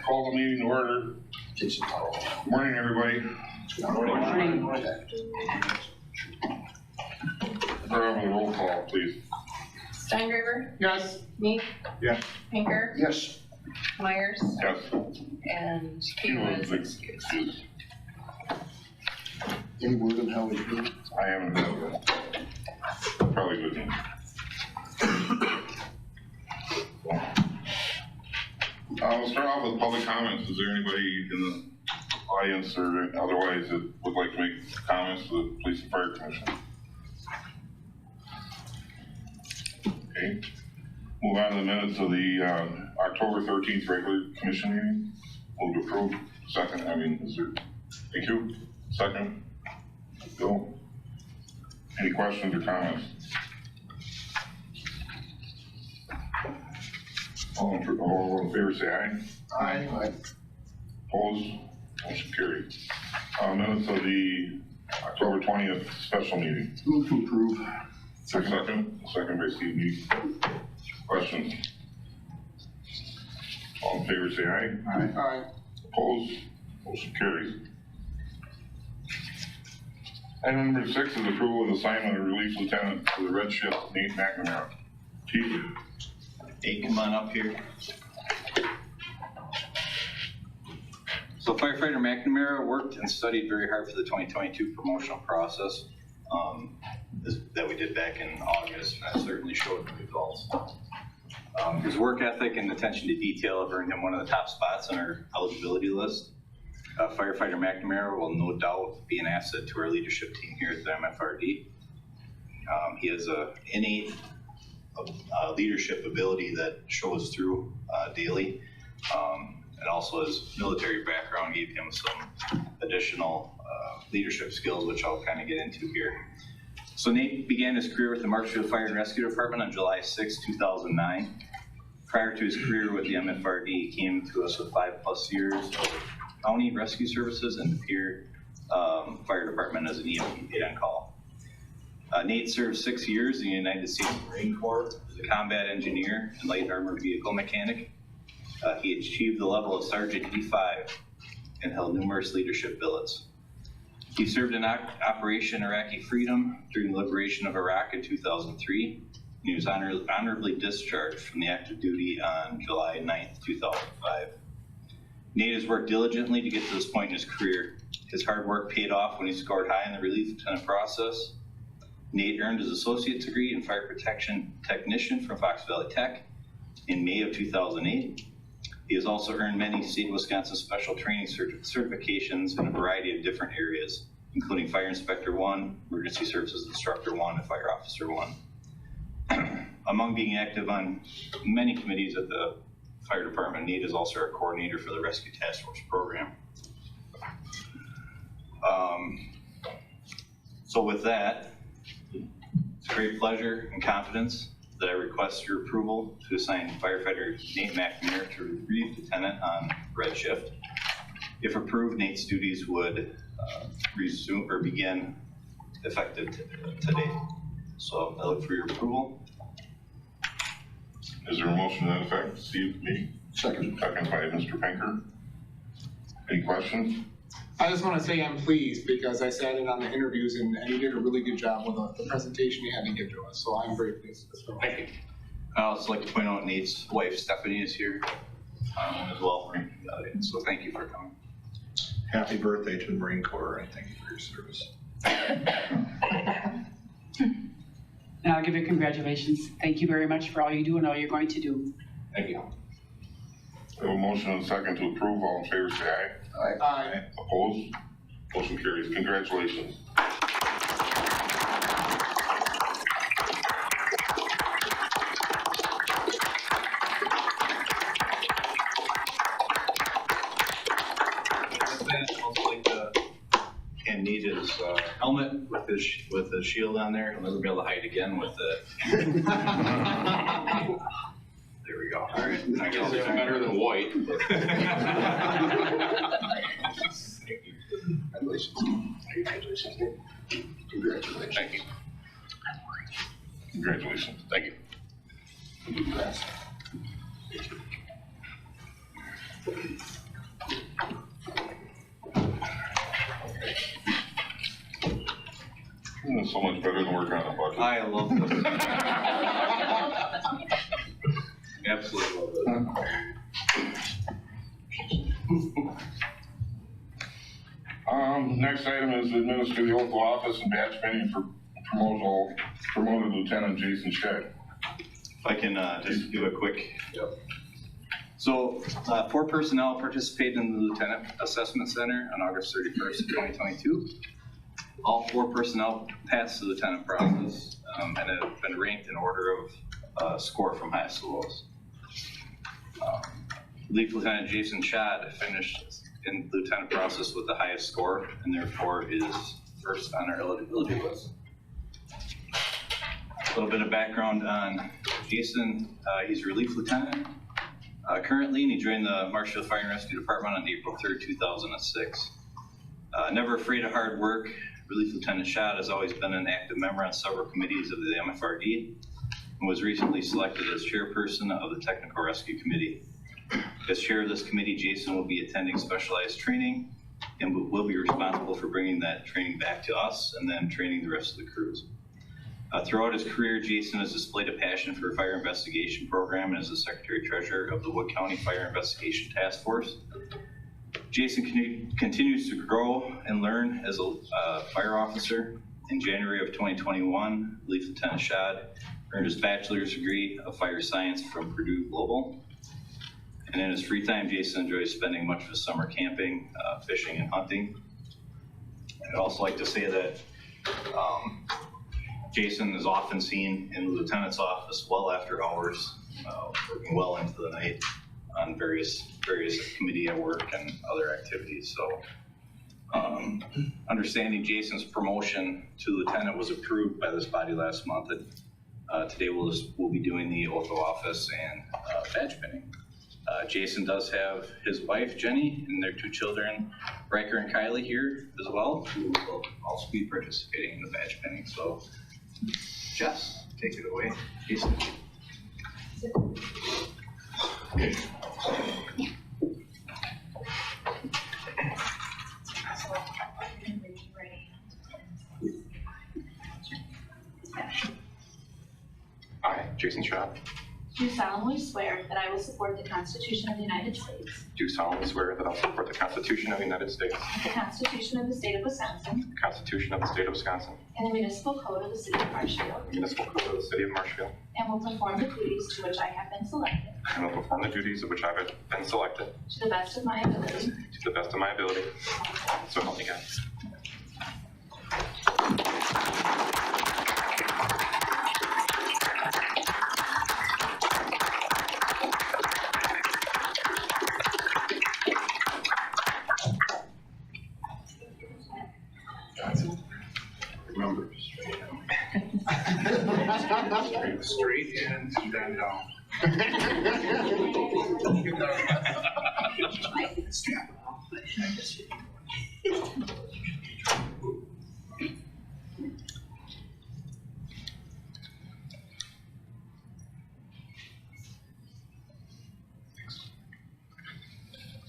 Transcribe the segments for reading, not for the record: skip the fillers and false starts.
Call the meeting to order. Good morning, everybody. Good morning. Start off with a roll call, please. Steingraber? Yes. Meek? Yes. Pinker? Yes. Myers? Yes. And Key was excused. Any word on how we do? I haven't heard it. Probably good. We'll start off with public comments. Is there anybody in the audience or otherwise that would like to make comments to the Police and Fire Commission? Okay. Move on to the minutes of the October 13th regular commission meeting. Move to approve. Second. Is there? Thank you. Second. Bill. Any questions or comments? All in favor say aye. Aye. Opposed? Motion carried. Minutes of the October 20th special meeting. Move to approve. Second by Steve Meek. Questions? All in favor say aye. Aye. Opposed? Motion carries. Item number 6 is approval of assignment of relief lieutenant for the red shift, Nate McNamara. Chief? Nate, come on up here. So firefighter McNamara worked and studied very hard for the 2022 promotional process that we did back in August, and that certainly showed the results. His work ethic and attention to detail have earned him one of the top spots on our eligibility list. Firefighter McNamara will no doubt be an asset to our leadership team here at the MFRD. He has an innate leadership ability that shows through daily, and also his military background gave him some additional leadership skills, which I'll kind of get into here. So Nate began his career with the Marshfield Fire and Rescue Department on July 6, 2009. Prior to his career with the MFRD, he came to us with 5+ years of county rescue services and the Pier Fire Department as an EMT paid on call. Nate served 6 years in the United States Marine Corps as a combat engineer and light armored vehicle mechanic. He achieved the level of Sergeant E5 and held numerous leadership billets. He served in Operation Iraqi Freedom during the liberation of Iraq in 2003. He was honorably discharged from the active duty on July 9th, 2005. Nate has worked diligently to get to this point in his career. His hard work paid off when he scored high in the relief lieutenant process. Nate earned his associate's degree in fire protection technician from Fox Valley Tech in May of 2008. He has also earned many state of Wisconsin special training certifications in a variety of different areas, including Fire Inspector 1, Emergency Services Instructor 1, and Fire Officer 1. Among being active on many committees at the Fire Department, Nate is also our coordinator for the Rescue Task Force program. So with that, it's a great pleasure and confidence that I request your approval to assign firefighter Nate McNamara to relief lieutenant on red shift. If approved, Nate's duties would resume or begin effective today. So I look for your approval. Is there a motion to that effect? Steve Meek? Second. Second by Mr. Pinker. Any questions? I just want to say I'm pleased because I sat in on the interviews and you did a really good job with the presentation you had to give to us. So I'm very pleased with this. Thank you. I'd also like to point out Nate's wife, Stephanie, is here as well. So thank you for coming. Happy birthday to the Marine Corps, and thank you for your service. And I'll give you congratulations. Thank you very much for all you do and all you're going to do. Thank you. We have a motion and a second to approve. All in favor say aye. Aye. Opposed? Motion carries. Congratulations. I'd also like to hand Nate his helmet with his shield on there. He'll never be able to hide again with it. There we go. All right. I guess it's better than white. Congratulations. Congratulations. Thank you. Congratulations. Thank you. Congrats. It's so much better than working on a budget. I love this. Absolutely love this. Next item is administer the oath of office and badge pinning for promoted Lieutenant Jason Shedd. If I can just do a quick. So 4 personnel participated in the Lieutenant Assessment Center on August 31st, 2022. All 4 personnel passed the lieutenant process and have been ranked in order of score from highest to lowest. Lead Lieutenant Jason Shedd finished in the lieutenant process with the highest score and therefore is first on our eligibility list. A little bit of background on Jason. He's relief lieutenant currently, and he joined the Marshfield Fire and Rescue Department on April 3rd, 2006. Never afraid of hard work, Relief Lieutenant Shedd has always been an active member on several committees of the MFRD and was recently selected as chairperson of the Technical Rescue Committee. As chair of this committee, Jason will be attending specialized training and will be responsible for bringing that training back to us and then training the rest of the crews. Throughout his career, Jason has displayed a passion for fire investigation program and is the Secretary-Treasurer of the Wood County Fire Investigation Task Force. Jason continues to grow and learn as a fire officer. In January of 2021, Relief Lieutenant Shedd earned his bachelor's degree of fire science from Purdue Global. And in his free time, Jason enjoys spending much of his summer camping, fishing, and hunting. I'd also like to say that Jason is often seen in the lieutenant's office well after hours, working well into the night on various committee work and other activities. So understanding Jason's promotion to lieutenant was approved by this body last month. Today we'll be doing the oath of office and badge pinning. Jason does have his wife, Jenny, and their 2 children, Riker and Kylie, here as well, who will also be participating in the badge pinning. So, Jess, take it away. Jason. I, Jason Shedd, Do solemnly swear that I will support the Constitution of the United States, do solemnly swear that I will support the Constitution of the United States, the Constitution of the State of Wisconsin, the Constitution of the State of Wisconsin, and the municipal code of the City of Marshfield, the municipal code of the City of Marshfield, and will perform the duties to which I have been selected and will perform the duties of which I have been selected to the best of my ability. to the best of my ability. So help me God. Remember, straight in and then down.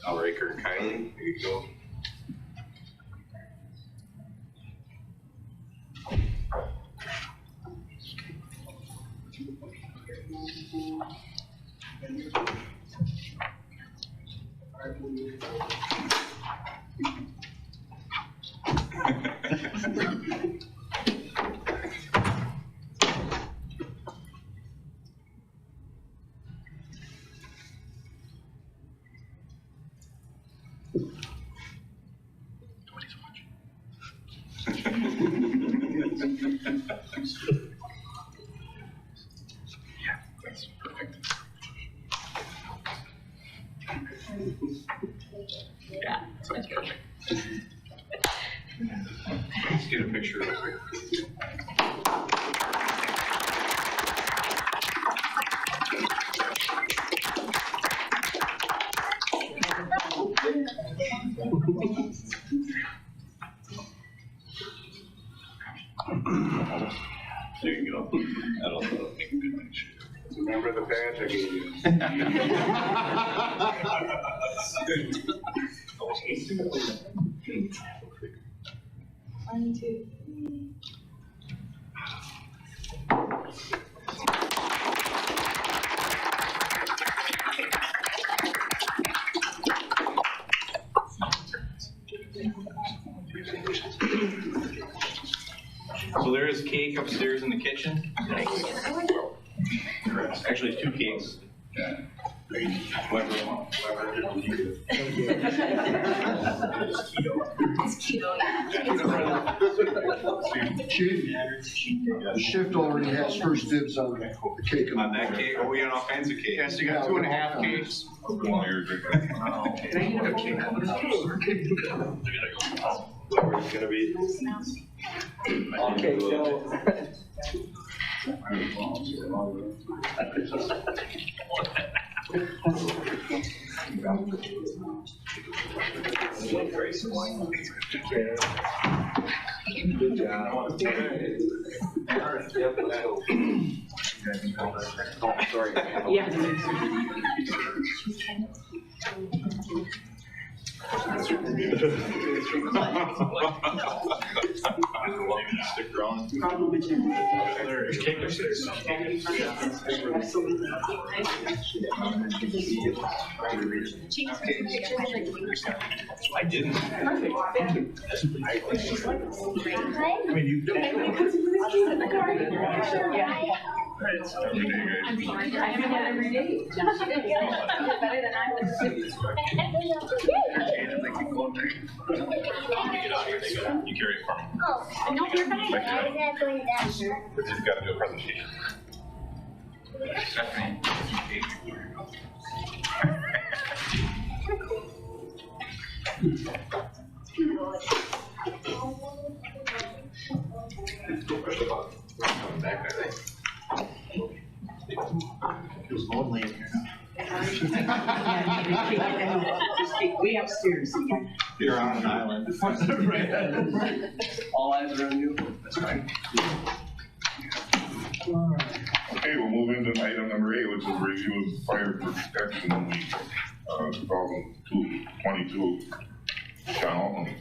Now, Riker and Kylie, here you go. Yeah, that's perfect. Yeah, that's perfect. Let's get a picture real quick. There you go. That'll make a good picture. Remember the badge I gave you. One, two, three. So there is cake upstairs in the kitchen. Actually, two cakes. The shift already has first dibs on the cake. On that cake, oh, we got all kinds of cake. Yes, you got 2.5 cakes. Whatever It's gonna be. Okay, so. Good job. Oh, sorry. Yeah. Stick around. There's cake upstairs. I didn't. I mean, you. day, guys. I have it every day. Better than I would. You carry it for me. Oh, no, you're fine. I was going down. You've got to do a presentation. Stephanie. Feels lonely in here Way upstairs. You're on an island. All eyes are on you. That's right. Okay, we'll move into item number 8, which is review of fire protection week, 2022. John Altman.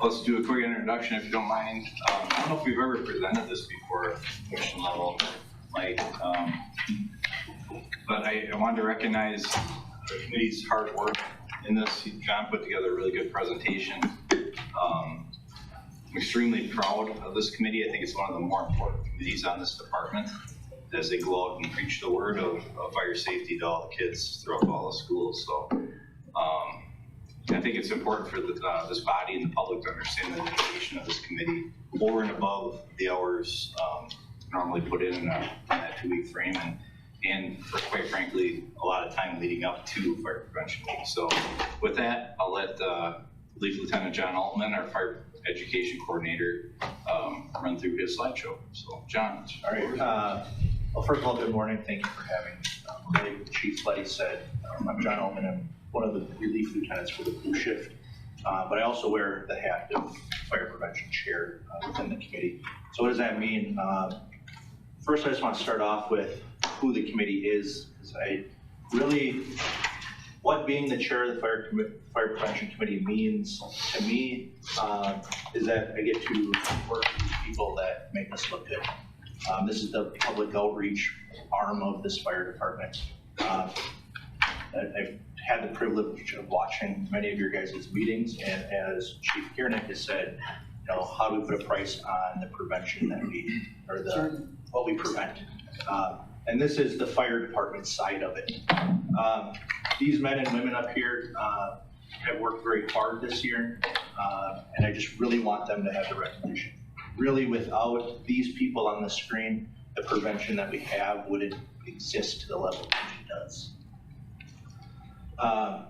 Let's do a quick introduction if you don't mind. I don't know if we've ever presented this before, commission level, Mike. But I wanted to recognize the committee's hard work in this. John put together a really good presentation. I'm extremely proud of this committee. I think it's one of the more important committees on this department as they go out and preach the word of fire safety to all the kids throughout all the schools. So I think it's important for this body and the public to understand the dedication of this committee over and above the hours normally put in that 2-week frame, and for, quite frankly, a lot of time leading up to Fire Prevention Week. So with that, I'll let Lead Lieutenant John Altman, our Fire Education Coordinator, run through his slideshow. So John. All right. Well, first of all, good morning. Thank you for having me. Like Chief Letty said, I'm John Altman. I'm one of the relief lieutenants for the blue shift, but I also wear the hat of Fire Prevention Chair within the committee. So what does that mean? First, I just want to start off with who the committee is, because I really, what being the chair of the Fire Prevention Committee means to me is that I get to work with people that make us look good. This is the public outreach arm of this fire department. I've had the privilege of watching many of your guys' meetings, and as Chief Kiernick has said, you know, how do we put a price on the prevention that we, or what we prevent? And this is the fire department side of it. These men and women up here have worked very hard this year, and I just really want them to have the recognition. Really, without these people on the screen, the prevention that we have wouldn't exist to the level that it does.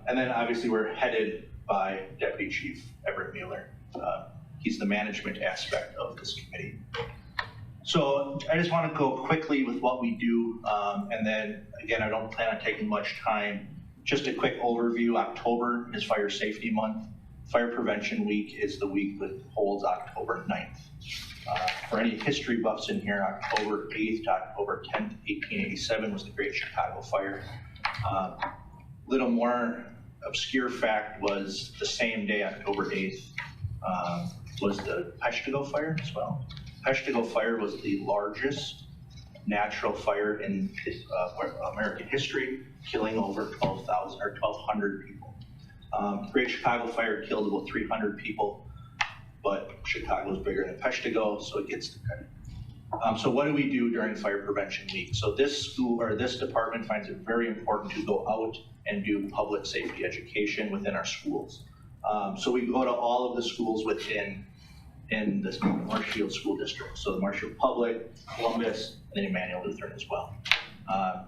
And then obviously we're headed by Deputy Chief Everett Mueller. He's the management aspect of this committee. So I just want to go quickly with what we do, and then again, I don't plan on taking much time. Just a quick overview. October is Fire Safety Month. Fire Prevention Week is the week that holds October 9th. For any history buffs in here, October 8th to October 10th, 1887 was the Great Chicago Fire. Little more obscure fact was the same day, October 8th, was the Peshtigo Fire as well. Peshtigo fire was the largest natural fire in American history, killing over 12,000 or 1,200 people. Great Chicago fire killed about 300 people, but Chicago is bigger than Peshtigo, so it gets the credit. So what do we do during Fire Prevention Week? So this department finds it very important to go out and do public safety education within our schools. So we go to all of the schools within the Marshfield School District. So the Marshfield Public, Columbus, and then Emmanuel Lutheran as well.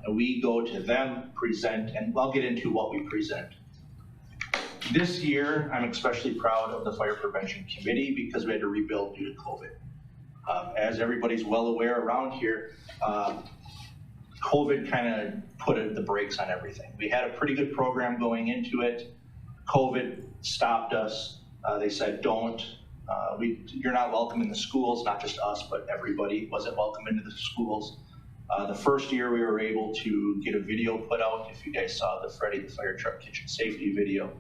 And we go to them, present, and I'll get into what we present. This year, I'm especially proud of the Fire Prevention Committee because we had to rebuild due to COVID. As everybody's well aware around here, COVID kind of put the brakes on everything. We had a pretty good program going into it. COVID stopped us. They said, you're not welcome in the schools, not just us, but everybody wasn't welcome into the schools. The first year we were able to get a video put out, if you guys saw the Freddie the Fire Truck Kitchen Safety video.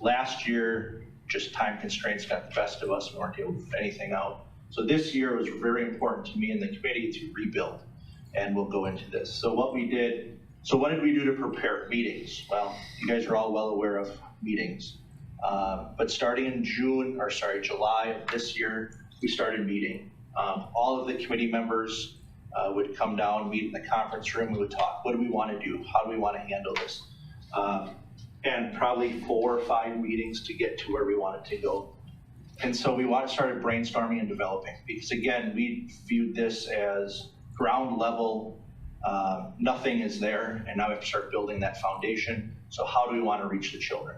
Last year, just time constraints got the best of us. We weren't able to put anything out. So this year was very important to me and the committee to rebuild, and we'll go into this. So what did we do to prepare? Meetings. Well, you guys are all well aware of meetings. But starting in July of this year, we started meeting. All of the committee members would come down, meet in the conference room, we would talk. What do we want to do? How do we want to handle this? And probably 4 or 5 meetings to get to where we wanted to go. And so we started brainstorming and developing, because again, we viewed this as ground level, nothing is there, and now we have to start building that foundation. So how do we want to reach the children?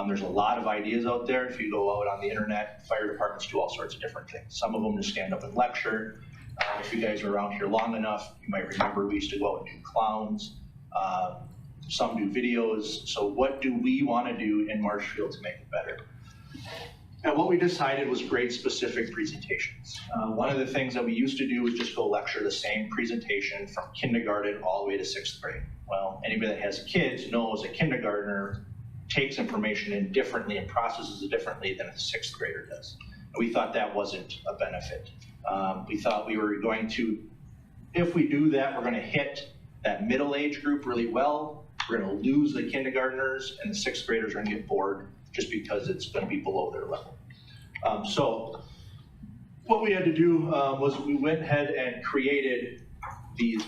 There's a lot of ideas out there. If you go out on the internet, fire departments do all sorts of different things. Some of them just stand up and lecture. If you guys are around here long enough, you might remember we used to go out and do clowns. Some do videos. So what do we want to do in Marshfield to make it better? And what we decided was grade specific presentations. One of the things that we used to do was just go lecture the same presentation from kindergarten all the way to 6th grade. Well, anybody that has kids knows a kindergartner takes information in differently and processes it differently than a 6th grader does. And we thought that wasn't a benefit. We thought we were going to, if we do that, we're going to hit that middle age group really well. We're going to lose the kindergartners, and the 6th graders are going to get bored just because it's going to be below their level. So what we had to do was we went ahead and created these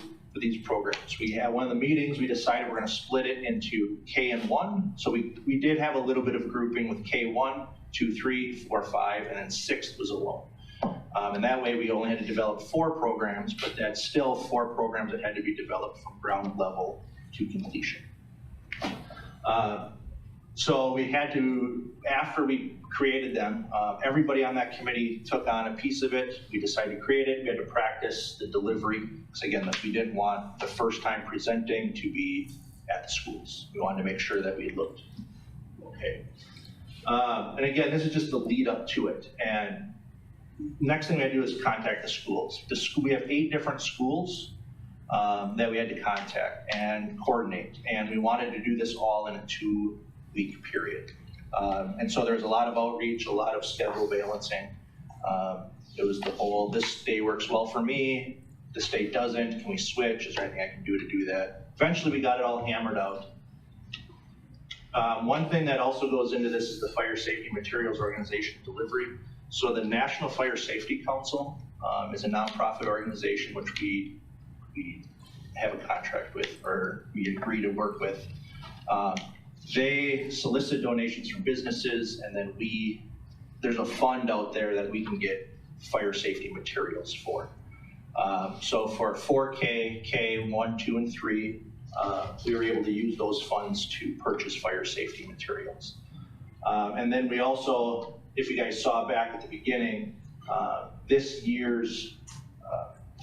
programs. We had one of the meetings, we decided we're going to split it into K and 1. So we did have a little bit of grouping with K1, 2, 3, 4, 5, and then 6th was alone. And that way we only had to develop 4 programs, but that's still 4 programs that had to be developed from ground level to completion. So we had to, after we created them, everybody on that committee took on a piece of it. We decided to create it. We had to practice the delivery. Because again, we didn't want the first time presenting to be at the schools. We wanted to make sure that we looked okay. And again, this is just the lead up to it. And next thing we had to do is contact the schools. We have 8 different schools that we had to contact and coordinate. And we wanted to do this all in a 2-week period. And so there's a lot of outreach, a lot of schedule balancing. It was the whole, this day works well for me, this day doesn't, can we switch? Is there anything I can do to do that? Eventually we got it all hammered out. One thing that also goes into this is the Fire Safety Materials Organization delivery. So the National Fire Safety Council is a nonprofit organization which we have a contract with, or we agree to work with. They solicit donations from businesses, and then there's a fund out there that we can get fire safety materials for. So for 4K, K, 1, 2, and 3, we were able to use those funds to purchase fire safety materials. And then we also, if you guys saw back at the beginning, this year's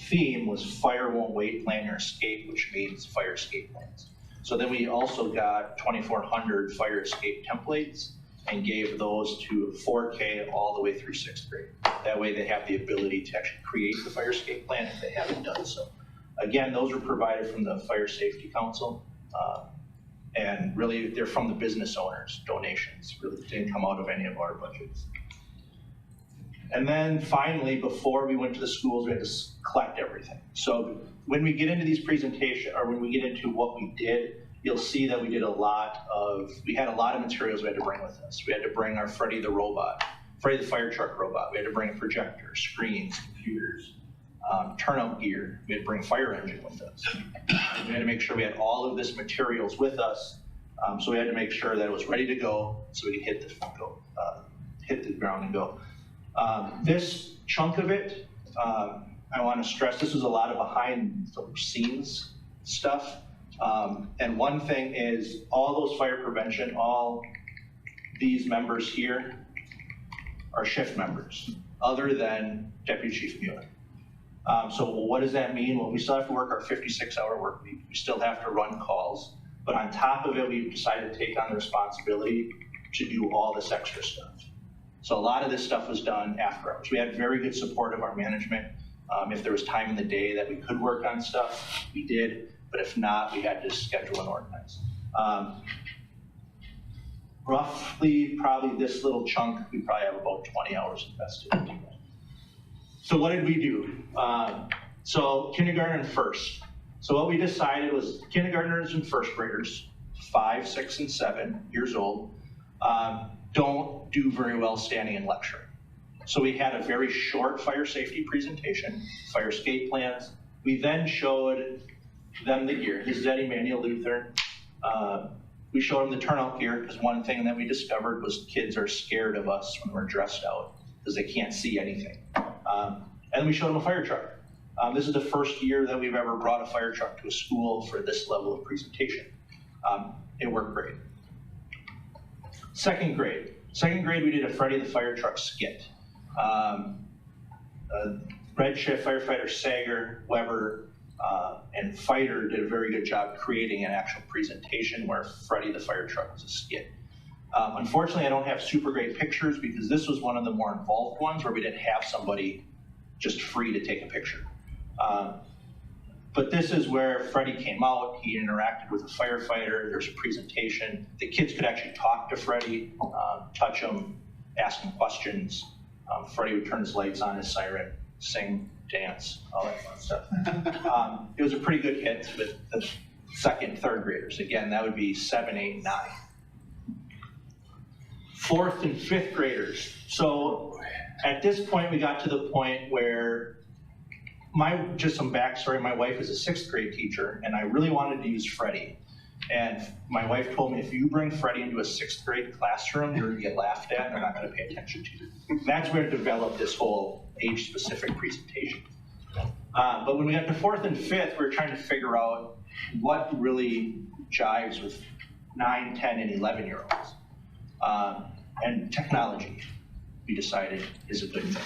theme was Fire Won't Wait, Plan Your Escape, which means fire escape plans. So then we also got 2,400 fire escape templates and gave those to 4K all the way through 6th grade. That way they have the ability to actually create the fire escape plan if they haven't done so. Again, those were provided from the Fire Safety Council, and really they're from the business owners' donations. Really didn't come out of any of our budgets. And then finally, before we went to the schools, we had to collect everything. So when we get into these presentations, or when we get into what we did, you'll see that we had a lot of materials we had to bring with us. We had to bring our Freddy the robot, Freddy the fire truck robot. We had to bring a projector, screens, computers, turnout gear. We had to bring a fire engine with us. We had to make sure we had all of this materials with us. So we had to make sure that it was ready to go so we could hit the ground and go. This chunk of it, I want to stress, this was a lot of behind the scenes stuff. And one thing is all those fire prevention, all these members here are shift members, other than Deputy Chief Mueller. So what does that mean? Well, we still have to work our 56-hour work week. We still have to run calls. But on top of it, we've decided to take on the responsibility to do all this extra stuff. So a lot of this stuff was done after hours. We had very good support of our management. If there was time in the day that we could work on stuff, we did. But if not, we had to schedule and organize. Roughly, probably this little chunk, we probably have about 20 hours invested into it. So what did we do? So kindergarten and first. So what we decided was kindergartners and first graders, 5, 6, and 7 years old, don't do very well standing and lecturing. So we had a very short fire safety presentation, fire escape plans. We then showed them the gear. This is at Emmanuel Lutheran. We showed them the turnout gear because one thing that we discovered was kids are scared of us when we're dressed out because they can't see anything. And then we showed them a fire truck. This is the first year that we've ever brought a fire truck to a school for this level of presentation. It worked great. Second grade, we did a Freddy the fire truck skit. Red Shift firefighter Sager, Weber, and Fighter did a very good job creating an actual presentation where Freddy the fire truck was a skit. Unfortunately, I don't have super great pictures because this was one of the more involved ones where we didn't have somebody just free to take a picture. But this is where Freddy came out. He interacted with a firefighter. There's a presentation. The kids could actually talk to Freddy, touch him, ask him questions. Freddy would turn his lights on, his siren, sing, dance, all that fun stuff. It was a pretty good hit with the second, third graders. Again, that would be 7, 8, 9. Fourth and fifth graders. So at this point, we got to the point where just some backstory, my wife is a 6th grade teacher, and I really wanted to use Freddy. And my wife told me, if you bring Freddy into a 6th grade classroom, you're gonna get laughed at, and they're not gonna pay attention to you. That's where I developed this whole age-specific presentation. But when we got to 4th and 5th, we were trying to figure out what really jives with 9, 10, and 11-year-olds. And technology, we decided, is a good thing.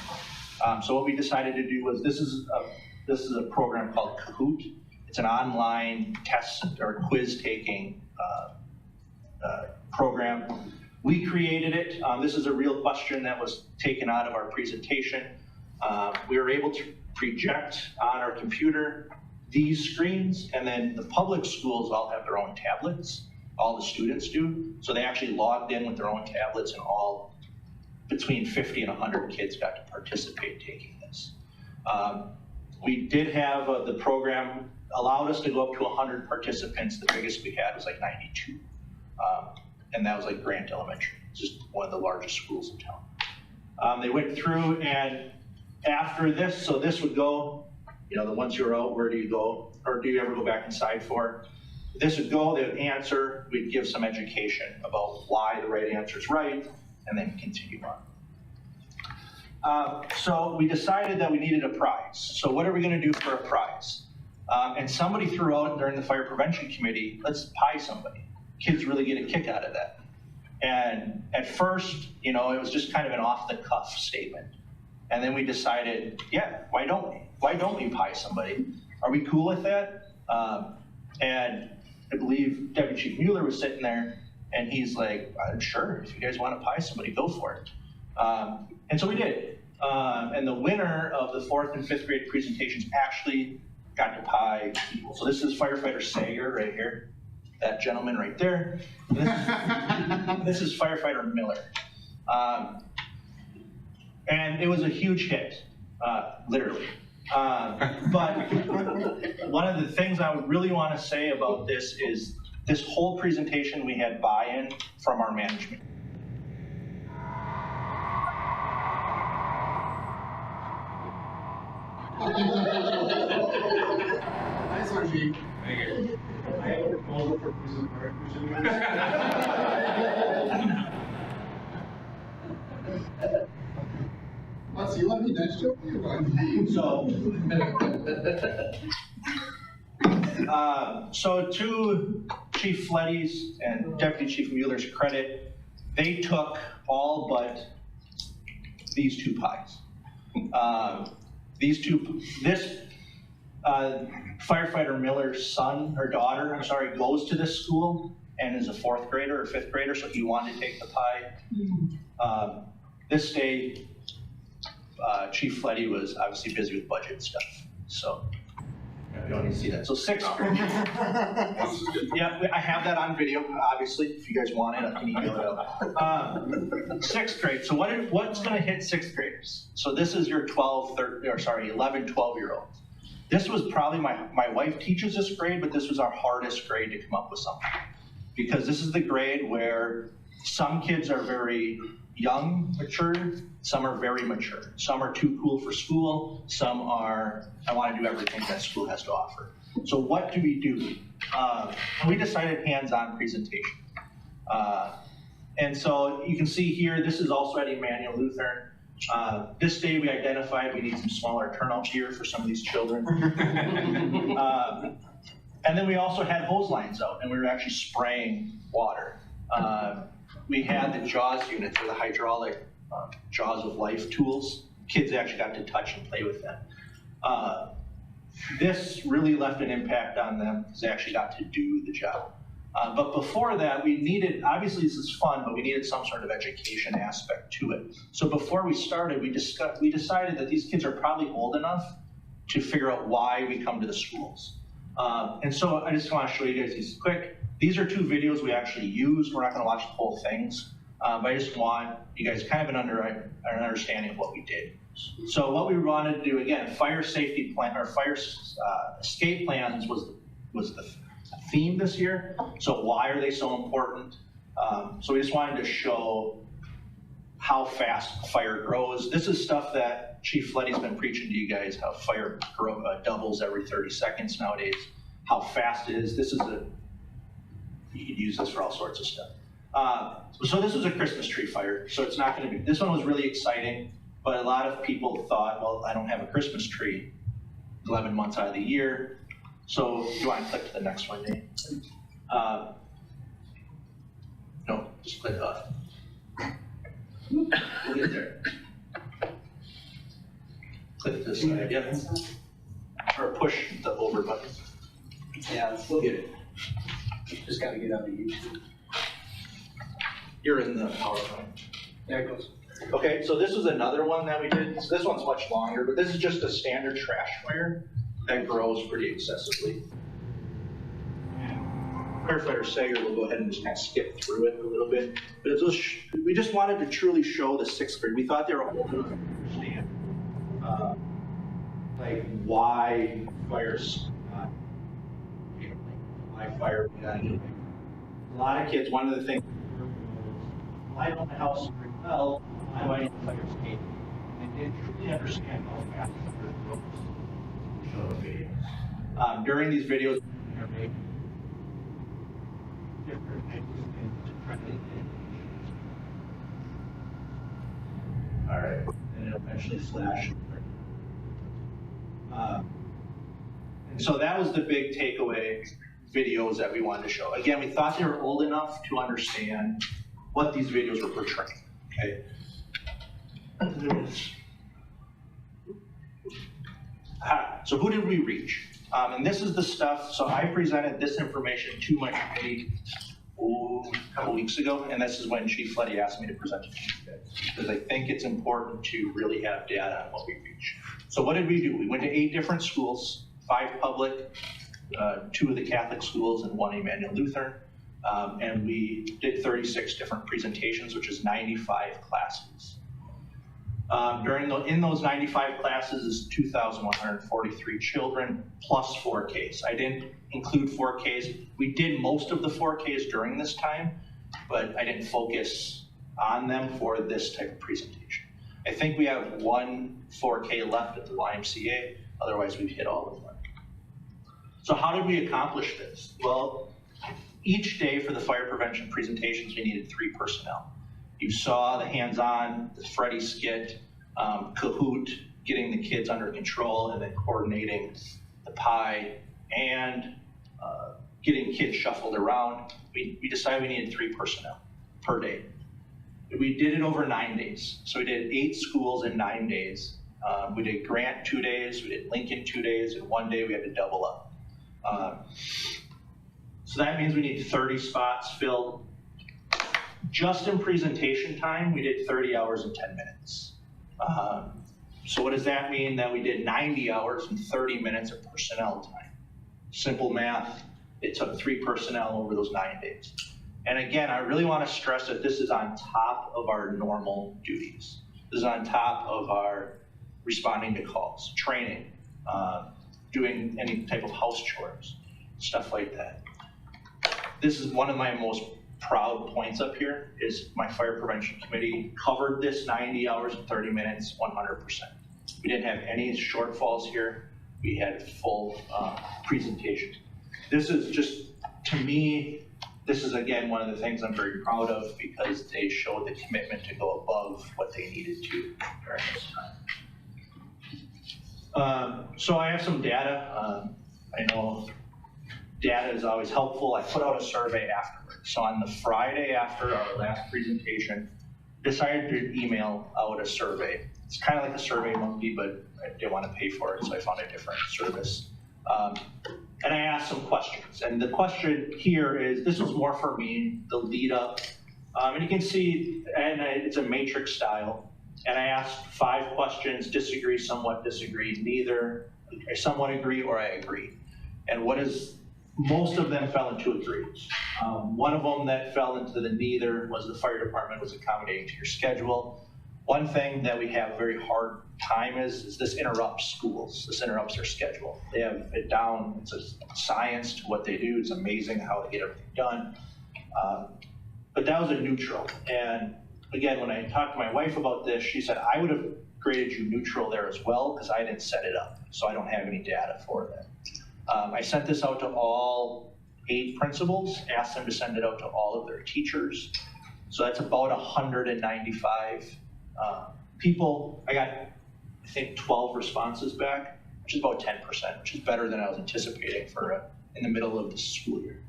So what we decided to do was, this is a program called Kahoot. It's an online test or quiz taking program. We created it. This is a real question that was taken out of our presentation. We were able to project on our computer these screens, and then the public schools all have their own tablets. All the students do. So they actually logged in with their own tablets, and all between 50 and 100 kids got to participate taking this. We did have the program allowed us to go up to 100 participants. The biggest we had was like 92. And that was like Grant Elementary, just one of the largest schools in town. They went through, and after this, so this would go, the ones who are out, where do you go? Or do you ever go back inside for? This would go, they would answer, we'd give some education about why the right answer is right, and then continue on. So we decided that we needed a prize. So what are we gonna do for a prize? And somebody threw out during the fire prevention committee, let's pie somebody. Kids really get a kick out of that. And at first, it was just kind of an off-the-cuff statement. And then we decided, yeah, why don't we? Why don't we pie somebody? Are we cool with that? And I believe Deputy Chief Mueller was sitting there, and he's like, sure, if you guys want to pie somebody, go for it. And so we did. And the winner of the 4th and 5th grade presentations actually got to pie people. So this is firefighter Sager right here, that gentleman right there. This is firefighter Miller. And it was a huge hit, literally. But one of the things I would really want to say about this is this whole presentation, we had buy-in from our management. Nice one, Chief. Thank you. I have a proposal for prison Let's see, let me next joke you one. So to Chief Fletty's and Deputy Chief Mueller's credit, they took all but these two pies. Firefighter Miller's son or daughter, I'm sorry, goes to this school and is a 4th grader or 5th grader, so he wanted to take the pie. This day, Chief Fletty was obviously busy with budget stuff, so you don't need to see that. So 6th grade. Yeah, I have that on video, obviously. If you guys want it, I can email it out. 6th grade. So what's going to hit 6th graders? So this is your 11, 12-year-olds. This was probably, my wife teaches this grade, but this was our hardest grade to come up with something. Because this is the grade where some kids are very young, mature, some are very mature. Some are too cool for school, some are, I want to do everything that school has to offer. So what do? We decided hands-on presentation. And so you can see here, this is also at Emmanuel Lutheran. This day we identified we need some smaller turnout gear for some of these children. And then we also had hose lines out, and we were actually spraying water. We had the JAWS units, or the hydraulic Jaws of Life tools. Kids actually got to touch and play with them. This really left an impact on them because they actually got to do the job. But before that, we needed, obviously this is fun, but we needed some sort of education aspect to it. So before we started, we decided that these kids are probably old enough to figure out why we come to the schools. And so I just want to show you guys these quick. These are 2 videos we actually used. We're not going to watch the whole things, but I just want you guys kind of an understanding of what we did. So what we wanted to do, again, fire safety plan, or fire escape plans was the theme this year. So why are they so important? So we just wanted to show how fast fire grows. This is stuff that Chief Fletty's been preaching to you guys, how fire doubles every 30 seconds nowadays, how fast it is. You could use this for all sorts of stuff. So this was a Christmas tree fire, so it's not going to be, this one was really exciting, but a lot of people thought, well, I don't have a Christmas tree 11 months out of the year. So you want to click to the next one, Nate? No, just click off. We'll get there. Click this side, yep. Or push the over button. Yeah, we'll get it. Just gotta get out of YouTube. You're in the PowerPoint. There it goes. Okay, so this is another one that we did. So this one's much longer, but this is just a standard trash fire that grows pretty excessively. Firefighter Sager will go ahead and just kind of skip through it a little bit. But we just wanted to truly show the 6th grade. We thought they were old enough to understand like why fires, why fire. A lot of kids, one of the things, I know the house pretty well, I why didn't fire escape? And didn't truly understand how fast fire grows. Show the video. During these videos, they're making different things to try to get. All right, and it'll eventually flash. And so that was the big takeaway videos that we wanted to show. Again, we thought they were old enough to understand what these videos were portraying, okay? So who did we reach? And this is the stuff, so I presented this information to my committee a couple weeks ago, and this is when Chief Fletty asked me to present it to you guys, because I think it's important to really have data on what we reach. So what did we do? We went to 8 different schools, 5 public, 2 of the Catholic schools, and 1 Emmanuel Lutheran, and we did 36 different presentations, which is 95 classes. In those 95 classes is 2,143 children plus 4Ks. I didn't include 4Ks. We did most of the 4Ks during this time, but I didn't focus on them for this type of presentation. I think we have one 4K left at the YMCA, otherwise we've hit all of them. So how did we accomplish this? Well, each day for the fire prevention presentations, we needed 3 personnel. You saw the hands-on, the Freddy skit, Kahoot, getting the kids under control, and then coordinating the pie, and getting kids shuffled around. We decided we needed 3 personnel per day. We did it over 9 days. So we did 8 schools in 9 days. We did Grant 2 days, we did Lincoln 2 days, and 1 day we had to double up. So that means we need 30 spots filled. Just in presentation time, we did 30 hours and 10 minutes. So what does that mean? That we did 90 hours and 30 minutes of personnel time. Simple math, it took 3 personnel over those 9 days. And again, I really want to stress that this is on top of our normal duties. This is on top of our responding to calls, training, doing any type of house chores, stuff like that. This is one of my most proud points up here, is my fire prevention committee covered this 90 hours and 30 minutes 100%. We didn't have any shortfalls here. We had full presentation. This is just, to me, this is again one of the things I'm very proud of, because they showed the commitment to go above what they needed to during this time. So I have some data. I know data is always helpful. I put out a survey afterwards. So on the Friday after our last presentation, decided to email out a survey. It's kind of like a Survey Monkey, but I didn't want to pay for it, so I found a different service. And I asked some questions. And the question here is, this was more for me, the lead up. And you can see, and it's a matrix style. And I asked 5 questions: disagree, somewhat disagree, neither, I somewhat agree, or I agree. And most of them fell into agree. One of them that fell into the neither was the fire department was accommodating to your schedule. One thing that we have a very hard time is this interrupts schools. This interrupts their schedule. They have it down. It's a science to what they do. It's amazing how they get everything done. But that was a neutral. And again, when I talked to my wife about this, she said, I would have graded you neutral there as well, because I didn't set it up. So I don't have any data for that. I sent this out to all 8 principals, asked them to send it out to all of their teachers. So that's about 195 people. I got, I think, 12 responses back, which is about 10%, which is better than I was anticipating for in the middle of the school year.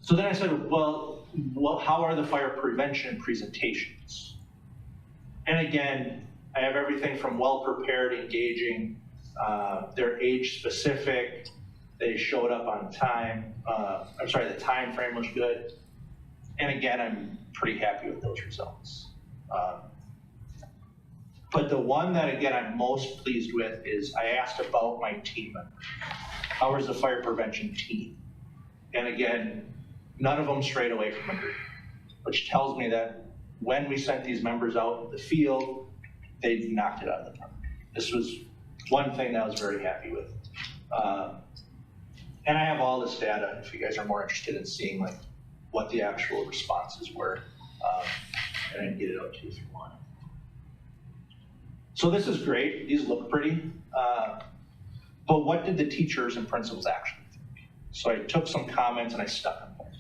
So then I said, well, how are the fire prevention presentations? And again, I have everything from well-prepared, engaging, they're age-specific, they showed up on time, the time frame was good. And again, I'm pretty happy with those results. But the one that, again, I'm most pleased with is I asked about my team members. How is the fire prevention team? And again, none of them strayed away from agree, which tells me that when we sent these members out in the field, they knocked it out of the park. This was one thing that I was very happy with. And I have all this data if you guys are more interested in seeing like what the actual responses were. And I can get it out to you if you want. So this is great. These look pretty. But what did the teachers and principals actually think? So I took some comments and I stuck them there.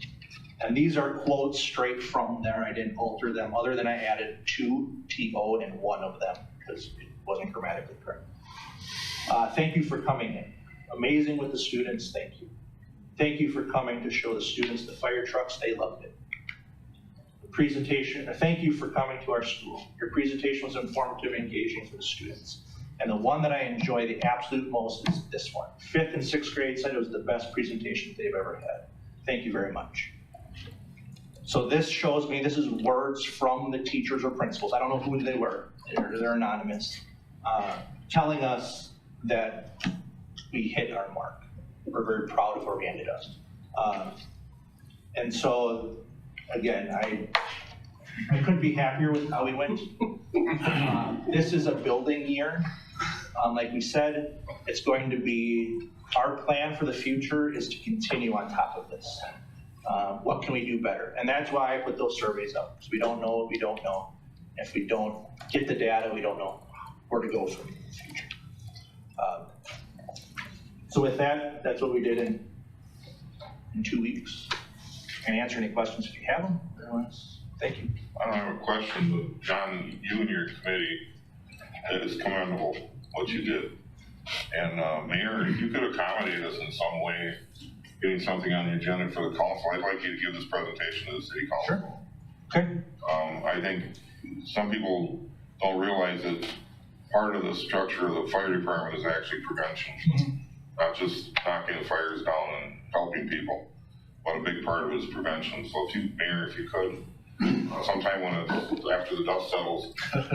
And these are quotes straight from there. I didn't alter them, other than I added 2 TO in one of them because it wasn't grammatically correct. Thank you for coming in. Amazing with the students, thank you. Thank you for coming to show the students the fire trucks, they loved it. The presentation, thank you for coming to our school. Your presentation was informative and engaging for the students. And the one that I enjoy the absolute most is this one. 5th and 6th grade said it was the best presentation they've ever had. Thank you very much. So this shows me, this is words from the teachers or principals. I don't know who they were, they're anonymous, telling us that we hit our mark. We're very proud of where we ended up. And so, again, I couldn't be happier with how we went. This is a building year. Like we said, it's going to be, our plan for the future is to continue on top of this. What can we do better? And that's why I put those surveys up, because we don't know what we don't know. If we don't get the data, we don't know where to go from in the future. So with that, that's what we did in 2 weeks. Can answer any questions if you have them. Otherwise, thank you. I don't have a question, but John, you and your committee, it is commendable what you did. And Mayor, if you could accommodate us in some way, getting something on the agenda for the council, I'd like you to give this presentation to the city council. Sure. Okay. I think some people don't realize that part of the structure of the fire department is actually prevention. Not just knocking the fires down and helping people, but a big part of it is prevention. So if you, Mayor, if you could, sometime when it's after the dust settles, if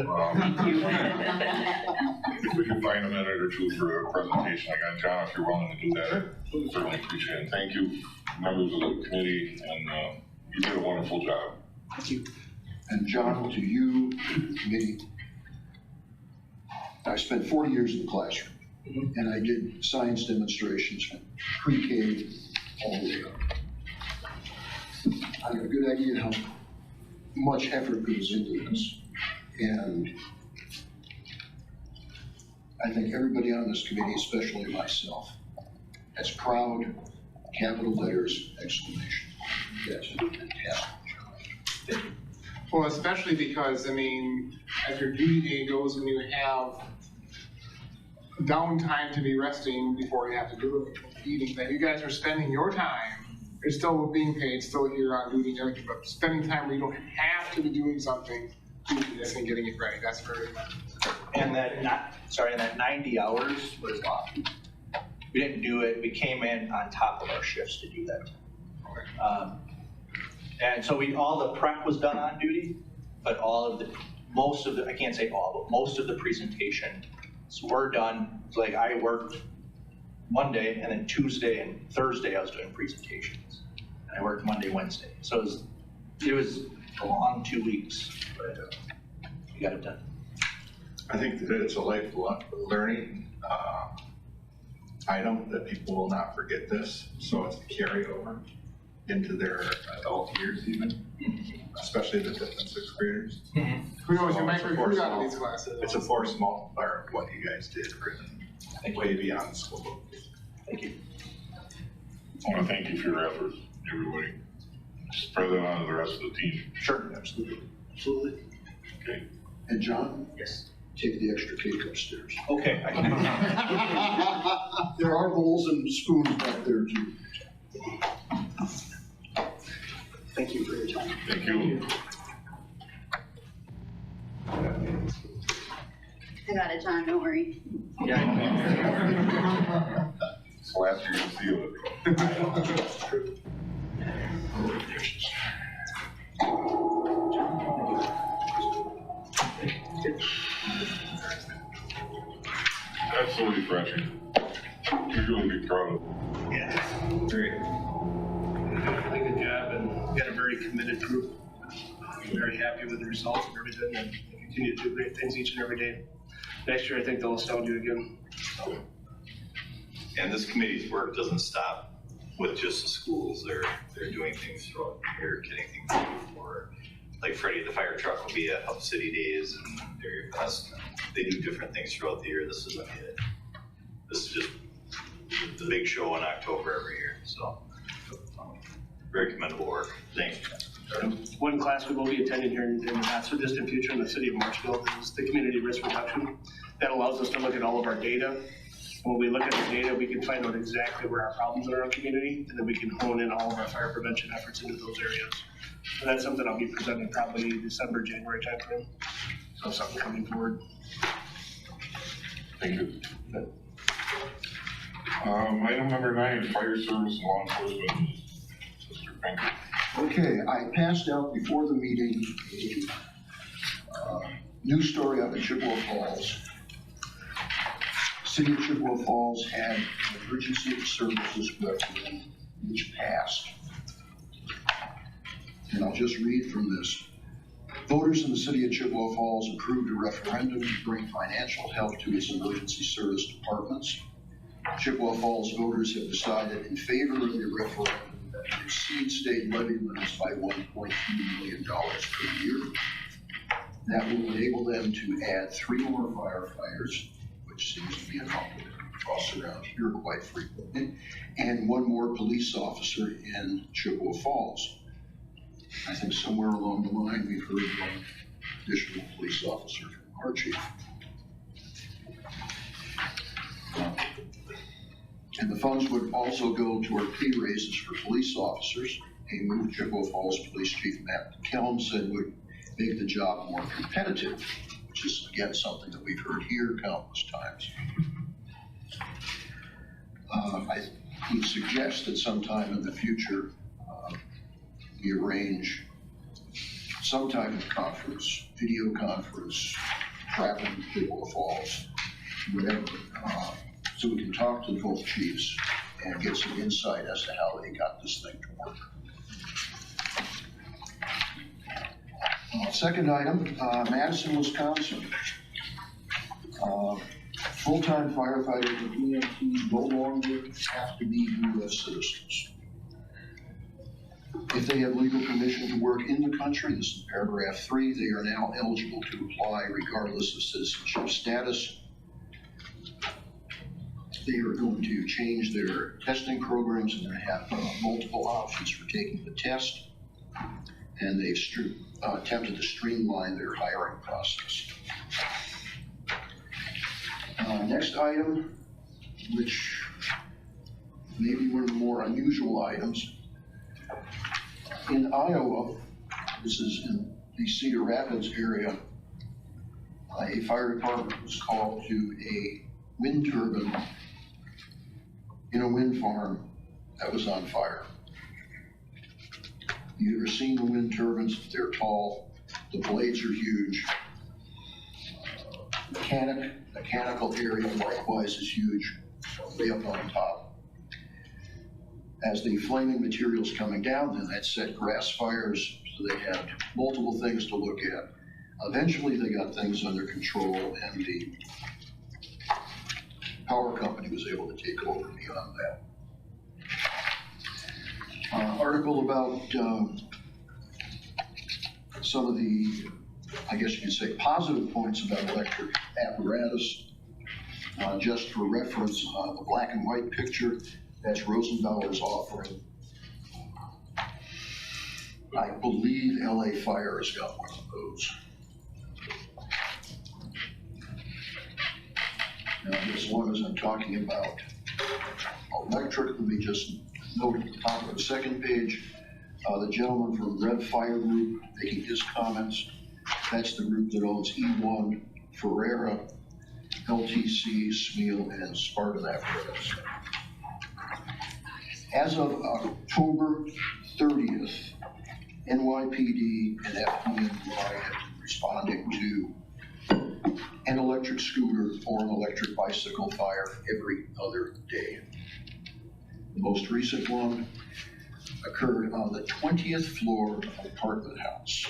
we can find a minute or two for a presentation. Again, John, if you're willing to do that, we'd certainly appreciate it. Thank you, members of the committee, and you did a wonderful job. Thank you. And John, to you, to the committee, I spent 40 years in the classroom, and I did science demonstrations from pre-K all the way up. I have a good idea how much effort goes into this, and I think everybody on this committee, especially myself, has proud capital letters exclamation. That's a fantastic job. Well, especially because, I mean, as your duty day goes, when you have downtime to be resting before you have to do it, eating, that you guys are spending your time, you're still being paid, still here on duty and everything, but spending time where you don't have to be doing something, doing this and getting it ready, that's very much. And that, that 90 hours was off. We didn't do it, we came in on top of our shifts to do that. And so all the prep was done on duty, but most of the, I can't say all, but most of the presentations were done. So like I worked Monday, and then Tuesday and Thursday I was doing presentations. And I worked Monday, Wednesday. So it was a long 2 weeks, but we got it done. I think that it's a lifelong learning item that people will not forget this. So it's a carryover into their adult years even, especially the 5th and 6th graders. We always might recruit out of these classes. It's a force multiplier of what you guys did, really, way beyond the school book. Thank you. I want to thank you for your efforts, everybody. Spread that on to the rest of the team. Sure, absolutely. Absolutely. Okay. And John? Yes. Take the extra cake upstairs. Okay. There are bowls and spoons back there too. Thank you for your time. Thank you. I got it, John, don't worry. Yeah. It's the last you're going to see of it. That's so refreshing. You really be proud of it. Yeah, great. Really good job, and we got a very committed group. I'm very happy with the results and everything, and continue to do great things each and every day. Next year, I think they'll astound you again. And this committee's work doesn't stop with just the schools. They're doing things throughout the year, getting things ready for, like Freddie, the fire truck will be at Hub City Days and Dairy Fest. They do different things throughout the year. This isn't it. This is just the big show in October every year. So very commendable work. Thanks. One class we will be attending here in the not so distant future in the city of Marshfield is the community risk reduction. That allows us to look at all of our data. When we look at the data, we can find out exactly where our problems are in our community, and then we can hone in all of our fire prevention efforts into those areas. So that's something I'll be presenting probably December, January timeframe. So something coming forward. Thank you. Item number 9, fire service and law enforcement. Mr. Pinker. Okay, I passed out before the meeting a news story up in Chippewa Falls. City of Chippewa Falls had an emergency services referendum which passed. And I'll just read from this. Voters in the city of Chippewa Falls approved a referendum to bring financial help to its emergency service departments. Chippewa Falls voters have decided in favor of the referendum that to exceed state levy limits by $1.2 million per year. That will enable them to add 3 more firefighters, which seems to be a number that crosses around here quite frequently, and 1 more police officer in Chippewa Falls. I think somewhere along the line, we've heard 1 additional police officer from our chief. And the funds would also go toward pay raises for police officers, a move Chippewa Falls Police Chief Matt Kelm said would make the job more competitive, which is again something that we've heard here countless times. I would suggest that sometime in the future, we arrange some type of conference, video conference, traveling to Chippewa Falls, whatever, so we can talk to both chiefs and get some insight as to how they got this thing to work. Second item, Madison, Wisconsin. Full-time firefighters and EMTs no longer have to be U.S. citizens. If they have legal permission to work in the country, this is paragraph 3, they are now eligible to apply regardless of citizenship status. They are going to change their testing programs and they have multiple options for taking the test. And they've attempted to streamline their hiring process. Next item, which may be one of the more unusual items. In Iowa, this is in the Cedar Rapids area, a fire department was called to a wind turbine in a wind farm that was on fire. You've ever seen the wind turbines? They're tall, the blades are huge. Mechanical area likewise is huge, way up on top. As the flaming material's coming down, then that set grass fires, so they had multiple things to look at. Eventually they got things under control and the power company was able to take over beyond that. Article about some of the, I guess you could say, positive points about electric apparatus. Just for reference, the black and white picture, that's Rosenbauer's offering. I believe LA Fire has got one of those. Now, as long as I'm talking about electric, let me just note at the top of the second page, the gentleman from Red Fire Group making his comments. That's the group that owns E1, Ferrera, LTC, Smeal, and Spartan apparatus. As of October 30th, NYPD and FDNY have been responding to an electric scooter or an electric bicycle fire every other day. The most recent one occurred on the 20th floor of an apartment house.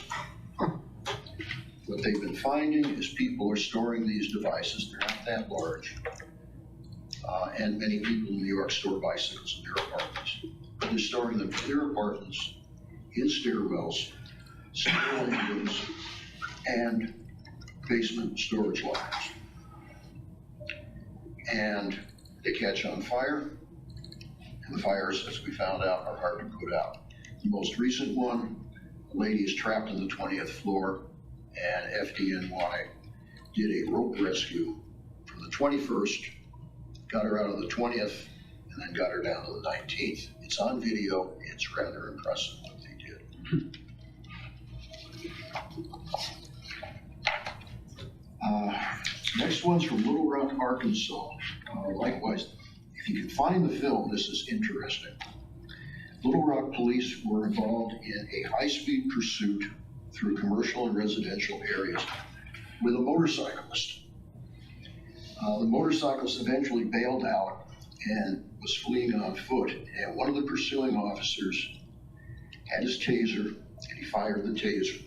What they've been finding is people are storing these devices, they're not that large, and many people in New York store bicycles in their apartments. But they're storing them in their apartments, in stairwells, stair windows, and basement storage lockers. And they catch on fire, and the fires, as we found out, are hard to put out. The most recent one, a lady is trapped on the 20th floor, and FDNY did a rope rescue from the 21st, got her out on the 20th, and then got her down to the 19th. It's on video. It's rather impressive what they did. Next one's from Little Rock, Arkansas. Likewise, if you can find the film, this is interesting. Little Rock police were involved in a high-speed pursuit through commercial and residential areas with a motorcyclist. The motorcyclist eventually bailed out and was fleeing on foot, and one of the pursuing officers had his taser, and he fired the taser.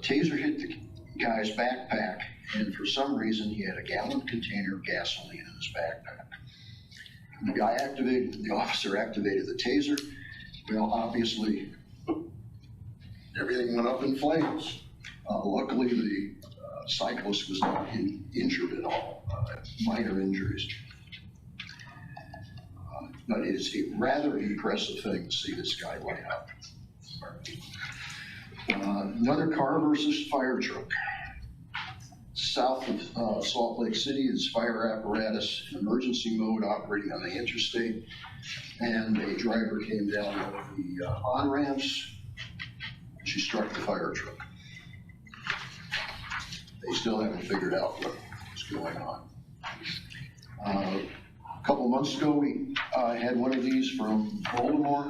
taser hit the guy's backpack, and for some reason, he had a gallon container of gasoline in his backpack. The officer activated the taser. Well, obviously, everything went up in flames. Luckily, the cyclist was not injured at all, minor injuries. But it's a rather impressive thing to see this guy light up. Another car versus fire truck. South of Salt Lake City is fire apparatus in emergency mode operating on the interstate, and a driver came down one of the on-ramps. She struck the fire truck. They still haven't figured out what's going on. A couple months ago, we had one of these from Baltimore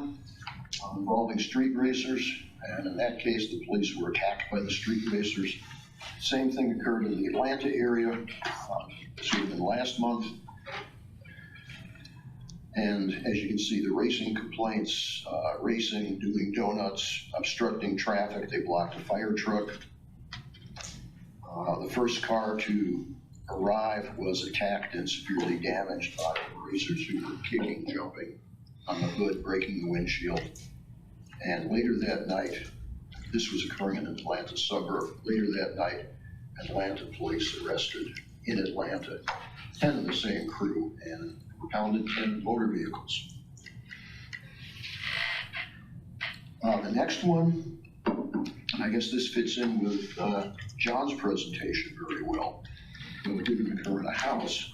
involving street racers, and in that case, the police were attacked by the street racers. Same thing occurred in the Atlanta area, this would have been last month. And as you can see, the racing complaints, racing, doing donuts, obstructing traffic, they blocked a fire truck. The first car to arrive was attacked and severely damaged by the racers who were kicking, jumping on the hood, breaking the windshield. And later that night, this was occurring in an Atlanta suburb. Later that night, Atlanta police arrested in Atlanta 10 of the same crew and impounded 10 motor vehicles. The next one, and I guess this fits in with John's presentation very well, though it didn't occur in a house.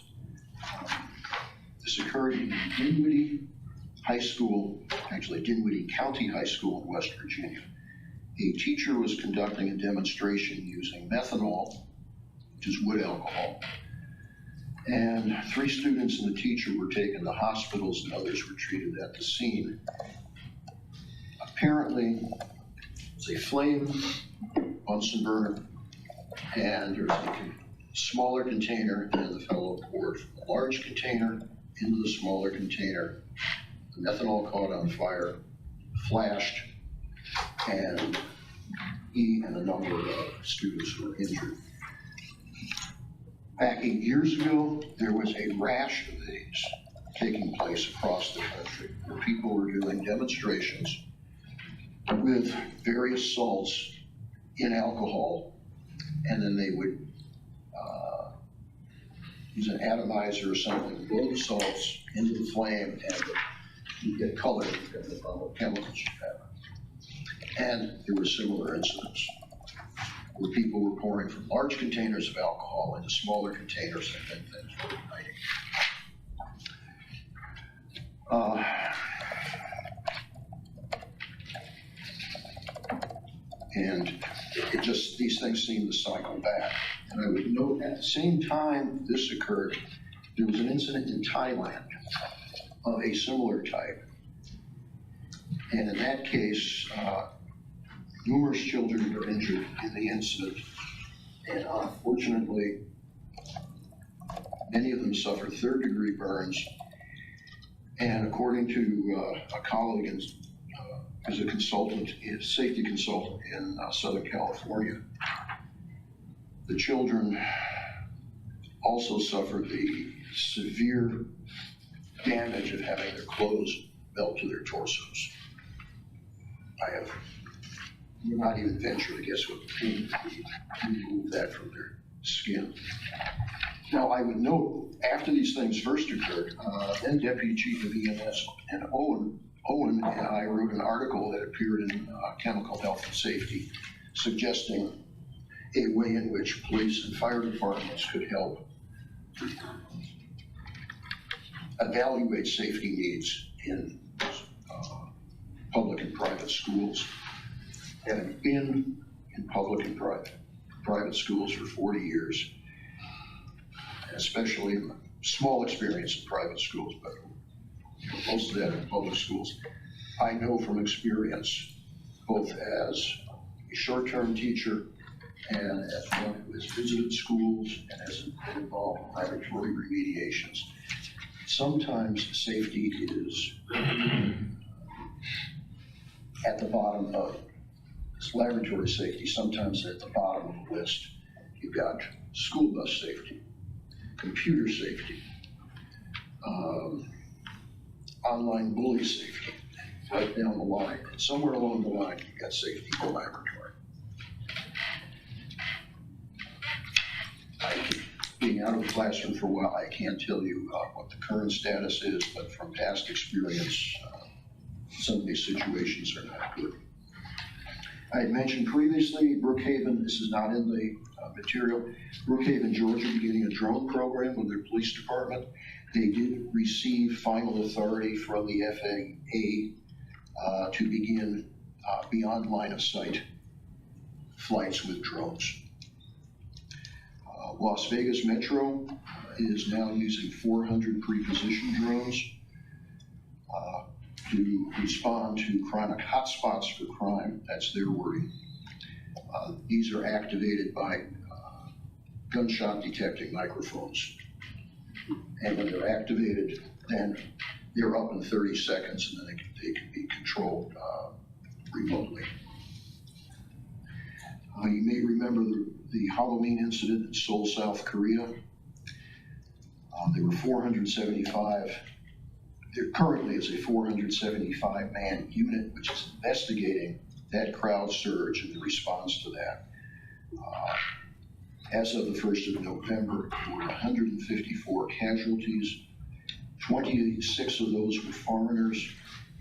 This occurred in Dinwiddie High School, actually Dinwiddie County High School in West Virginia. A teacher was conducting a demonstration using methanol, which is wood alcohol, and 3 students and the teacher were taken to hospitals and others were treated at the scene. Apparently, it's a flame, Bunsen burner, and there's a smaller container, and the fellow poured from the large container into the smaller container. The methanol caught on fire, flashed, and he and a number of students were injured. Back 8 years ago, there was a rash of these taking place across the country, where people were doing demonstrations with various salts in alcohol, and then they would use an atomizer or something, blow the salts into the flame, and you get color from the chemicals you have. And there were similar incidents where people were pouring from large containers of alcohol into smaller containers, and then things were igniting. And it just, these things seem to cycle back. And I would note at the same time this occurred, there was an incident in Thailand of a similar type. And in that case, numerous children were injured in the incident. And unfortunately, many of them suffered 3rd-degree burns. And according to a colleague as a consultant, a safety consultant in Southern California, the children also suffered the severe damage of having their clothes melt to their torsos. I have not even ventured to guess what the pain would be to remove that from their skin. Now, I would note, after these things first occurred, then Deputy Chief of EMS and Owen and I wrote an article that appeared in Chemical Health and Safety, suggesting a way in which police and fire departments could help evaluate safety needs in public and private schools. Having been in public and private schools for 40 years, especially in small experience in private schools, but most of that in public schools, I know from experience, both as a short-term teacher and as one who has visited schools and has been involved in laboratory remediations, sometimes safety is at the bottom of It's laboratory safety. Sometimes at the bottom of the list, you've got school bus safety, computer safety, online bully safety, right down the line. Somewhere along the line, you've got safety in the laboratory. Being out of the classroom for a while, I can't tell you what the current status is, but from past experience, some of these situations are not good. I had mentioned previously Brookhaven, this is not in the material, Brookhaven, Georgia, beginning a drone program with their police department. They did receive final authority from the FAA to begin beyond line of sight flights with drones. Las Vegas Metro is now using 400 pre-positioned drones to respond to chronic hotspots for crime. That's their wording. These are activated by gunshot detecting microphones. And when they're activated, then they're up in 30 seconds, and then they can be controlled remotely. You may remember the Halloween incident in Seoul, South Korea. There were 475. There currently is a 475-man unit which is investigating that crowd surge and the response to that. As of the 1st of November, there were 154 casualties. 26 of those were foreigners,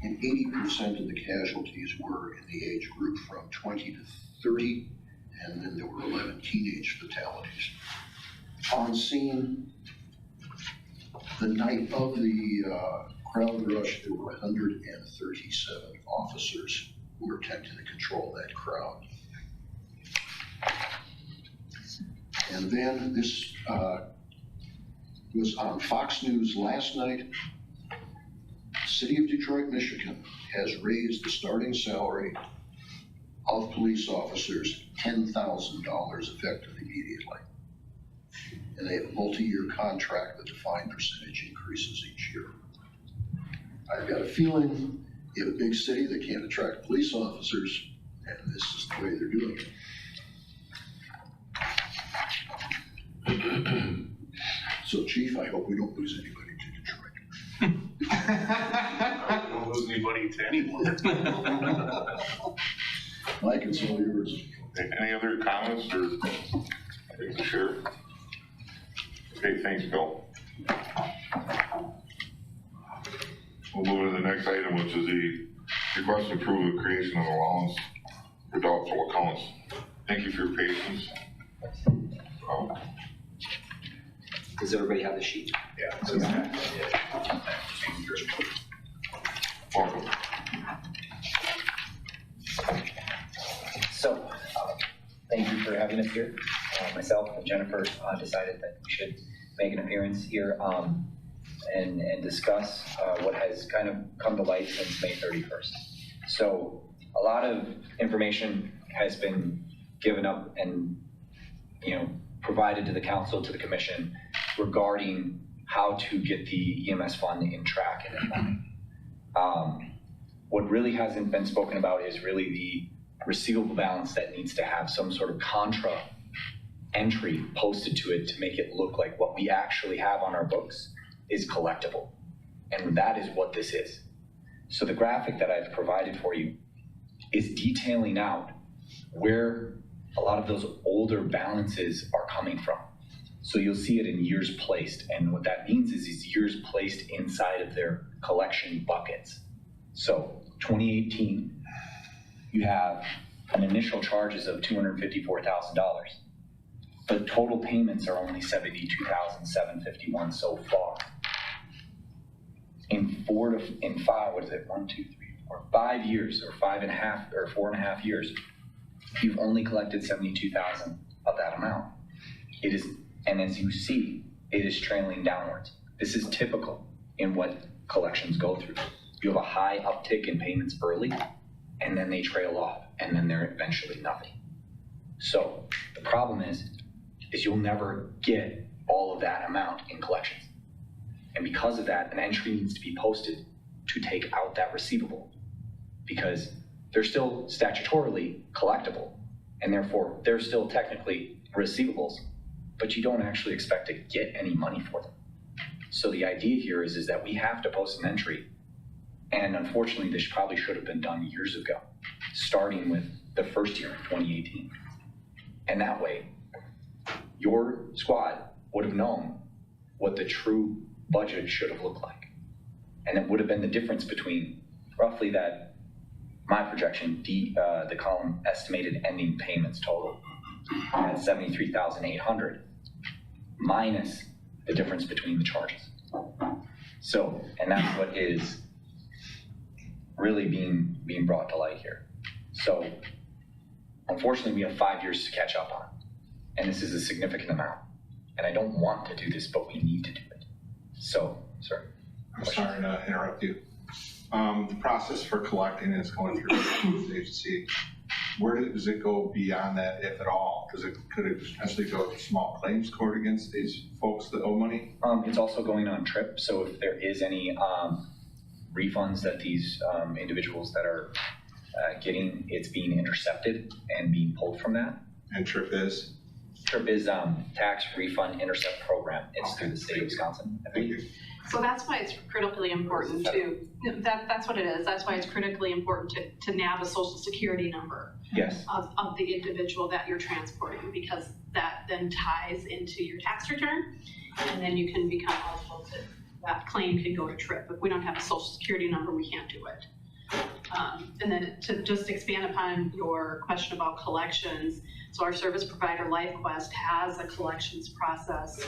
and 80% of the casualties were in the age group from 20 to 30, and then there were 11 teenage fatalities. On scene, the night of the crowd rush, there were 137 officers who were attempting to control that crowd. And then this was on Fox News last night. The City of Detroit, Michigan has raised the starting salary of police officers $10,000 effective immediately. And they have a multi-year contract with defined percentage increases each year. I've got a feeling in a big city they can't attract police officers, and this is the way they're doing it. So, Chief, I hope we don't lose anybody to Detroit. Don't lose anybody to anyone. Mike, it's all yours. Any other comments or things to share? Okay, thanks, Bill. We'll move to the next item, which is the request to approve the creation of allowance for doubtful accounts. Thank you for your patience. Does everybody have the sheet? Yeah. Welcome. So, thank you for having us here. Myself and Jennifer decided that we should make an appearance here and discuss what has kind of come to light since May 31st. So, a lot of information has been given up and, provided to the council, to the commission, regarding how to get the EMS fund in track and in line. What really hasn't been spoken about is really the receivable balance that needs to have some sort of contra entry posted to it to make it look like what we actually have on our books is collectible. And that is what this is. So the graphic that I've provided for you is detailing out where a lot of those older balances are coming from. So you'll see it in years placed. And what that means is years placed inside of their collection buckets. So 2018, you have an initial charges of $254,000, but total payments are only $72,751 so far. In 5 years, or 5.5 or 4.5 years, you've only collected $72,000 of that amount. It is, and as you see, it is trailing downwards. This is typical in what collections go through. You have a high uptick in payments early, and then they trail off, and then they're eventually nothing. So the problem is you'll never get all of that amount in collections. And because of that, an entry needs to be posted to take out that receivable, because they're still statutorily collectible, and therefore they're still technically receivables, but you don't actually expect to get any money for them. So the idea here is that we have to post an entry, and unfortunately this probably should have been done years ago, starting with the first year, 2018. And that way, your squad would have known what the true budget should have looked like. And it would have been the difference between roughly that, my projection, the column estimated ending payments total at 73,800 minus the difference between the charges. So, and that's what is really being brought to light here. So, unfortunately, we have 5 years to catch up on, and this is a significant amount. And I don't want to do this, but we need to do it. So, sir. I'm sorry to interrupt you. The process for collecting is going through the agency. Where does it go beyond that, if at all? Could it potentially go to small claims court against these folks that owe money? It's also going on TRIP, so if there is any refunds that these individuals that are getting, it's being intercepted and being pulled from that. And TRIP is? TRIP is Tax Refund Intercept Program. It's through the state of Wisconsin, I Thank believe. you. So that's why it's critically important to, that's what it is. That's why it's critically important to nab a social security number Yes. of the individual that you're transporting, because that then ties into your tax return, and then you can become eligible to, that claim can go to TRIP. If we don't have a social security number, we can't do it. And then to just expand upon your question about collections, so our service provider LifeQuest has a collections process,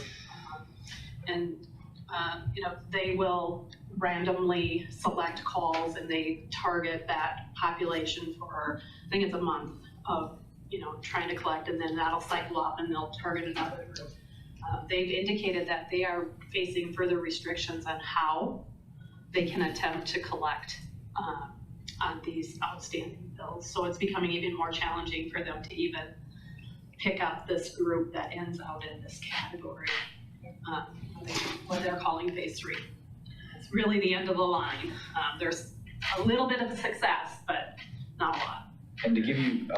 you know, they will randomly select calls and they target that population for, I think it's a month of, you know, trying to collect, and then that'll cycle up and they'll target another group. They've indicated that they are facing further restrictions on how they can attempt to collect on these outstanding bills. So it's becoming even more challenging for them to even pick up this group that ends out in this category, what they're calling phase 3. It's really the end of the line. There's a little bit of success, but not a lot. And to give you,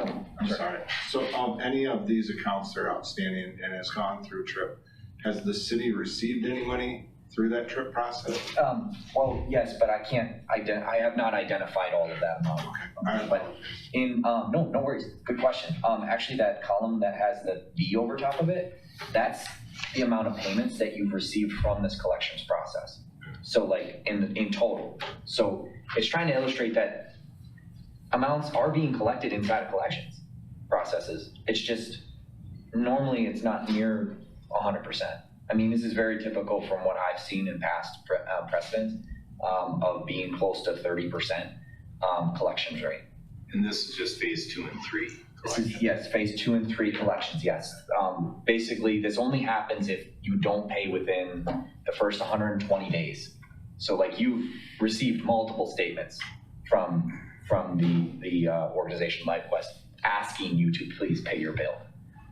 I'm sorry. So of any of these accounts that are outstanding and has gone through TRIP, has the city received any money through that TRIP process? well, yes, but I can't, I have not identified all of that amount. Okay. But in, no worries, good question. Actually, that column that has the V over top of it, that's the amount of payments that you've received from this collections process. So like in total. So it's trying to illustrate that amounts are being collected inside of collections processes. It's just, normally it's not near 100%. I mean, this is very typical from what I've seen in past precedents of being close to 30% collections rate. And this is just phase 2 and 3. This is, yes, phase 2 and 3 collections, yes. Basically, this only happens if you don't pay within the first 120 days. So like you've received multiple statements from the organization LifeQuest asking you to please pay your bill.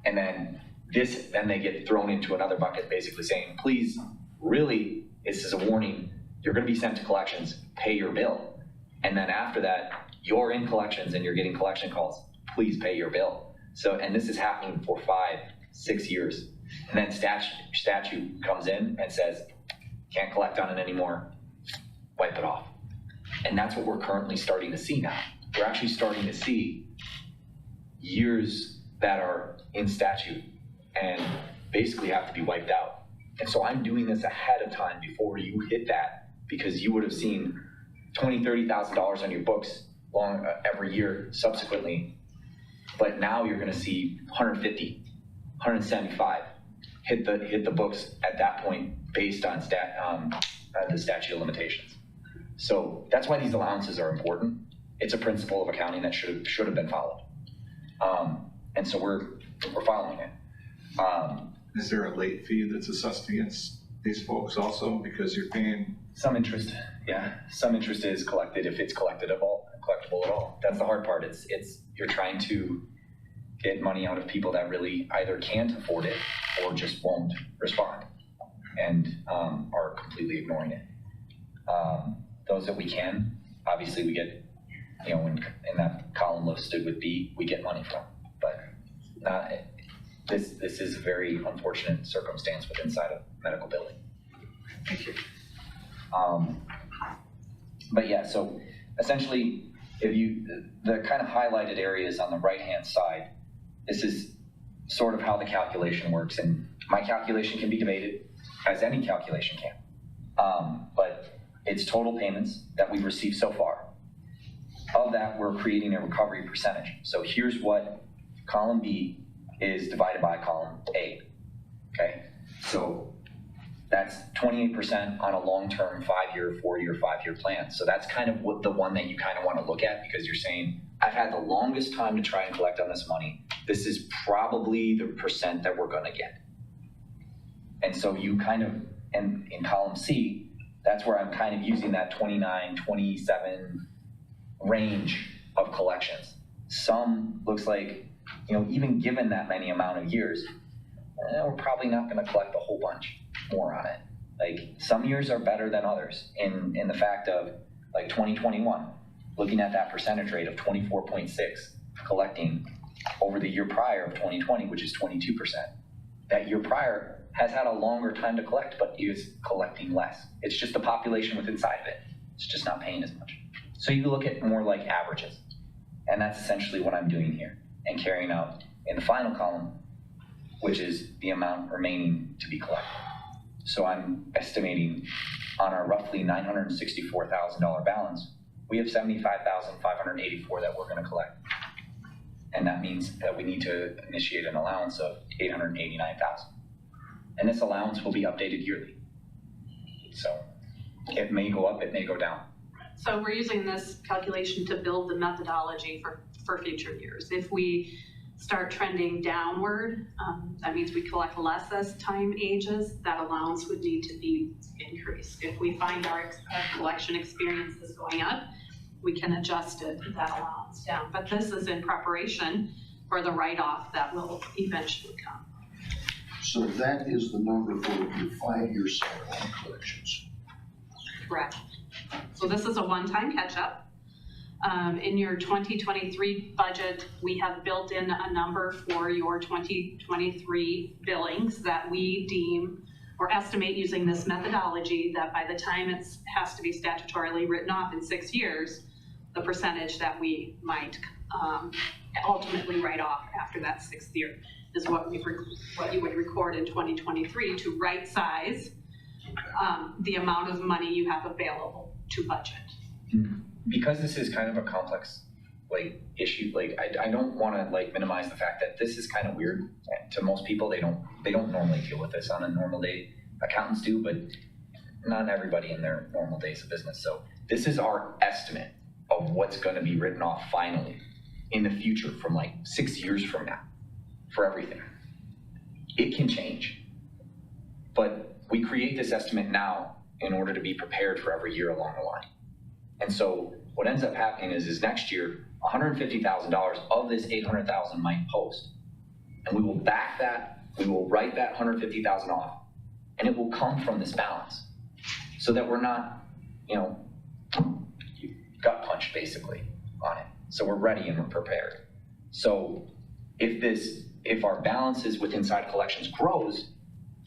And then they get thrown into another bucket basically saying, please, really, this is a warning, you're gonna be sent to collections, pay your bill. And then after that, you're in collections and you're getting collection calls, please pay your bill. So, and this is happening for 5-6 years. And then statute comes in and says, can't collect on it anymore, wipe it off. And that's what we're currently starting to see now. We're actually starting to see years that are in statute and basically have to be wiped out. And so I'm doing this ahead of time before you hit that, because you would have seen $20,000, $30,000 on your books every year subsequently. But now you're gonna see 150, 175 hit the books at that point based on the statute of limitations. So that's why these allowances are important. It's a principle of accounting that should have been followed. And so we're following it. Is there a late fee that's assessed against these folks also because you're paying? Some interest, yeah. Some interest is collected if it's collectible at all. That's the hard part. It's you're trying to get money out of people that really either can't afford it or just won't respond and are completely ignoring it. Those that we can, obviously we get you know, in that column listed with B, we get money from. But not, this is a very unfortunate circumstance with inside a medical building. Thank you. But yeah, so essentially, if the kind of highlighted areas on the right-hand side, this is sort of how the calculation works. And my calculation can be debated, as any calculation can. But it's total payments that we've received so far. Of that, we're creating a recovery percentage. So here's what column B is divided by column A, okay? So that's 28% on a long-term 5-year, 4-year, 5-year plan. So that's kind of what the one that you kind of want to look at, because you're saying, I've had the longest time to try and collect on this money. This is probably the percent that we're gonna get. And so you kind of, and in column C, that's where I'm kind of using that 29, 27 range of collections. Some looks like, you know, even given that many amount of years, we're probably not gonna collect a whole bunch more on it. Like, some years are better than others in the fact of, like 2021, looking at that percentage rate of 24.6, collecting over the year prior of 2020, which is 22%. That year prior has had a longer time to collect, but is collecting less. It's just the population within inside of it. It's just not paying as much. So you look at more like averages. And that's essentially what I'm doing here and carrying out in the final column, which is the amount remaining to be collected. So I'm estimating on our roughly $964,000 balance, we have $75,584 that we're gonna collect. And that means that we need to initiate an allowance of $889,000. And this allowance will be updated yearly. So it may go up, it may go down. So we're using this calculation to build the methodology for future years. If we start trending downward, that means we collect less as time ages, that allowance would need to be increased. If we find our collection experience is going up, we can adjust that allowance down. But this is in preparation for the write-off that will eventually come. So that is the number for your 5-year cycle on collections. Correct. So this is a one-time catch-up. In your 2023 budget, we have built in a number for your 2023 billings that we deem or estimate using this methodology that by the time it has to be statutorily written off in 6 years, the percentage that we might ultimately write off after that 6th year is what you would record in 2023 to right size the amount of money you have available to budget. Because this is kind of a complex like issue, like I don't want to like minimize the fact that this is kind of weird to most people. They don't normally deal with this on a normal day. Accountants do, but not everybody in their normal days of business. So this is our estimate of what's going to be written off finally in the future from like 6 years from now for everything. It can change, but we create this estimate now in order to be prepared for every year along the line. And so what ends up happening is next year, $150,000 of this $800,000 might post, and we will back that, we will write that $150,000 off, and it will come from this balance, so that we're not, you know, gut punched basically on it. So we're ready and we're prepared. So if our balances with inside collections grows,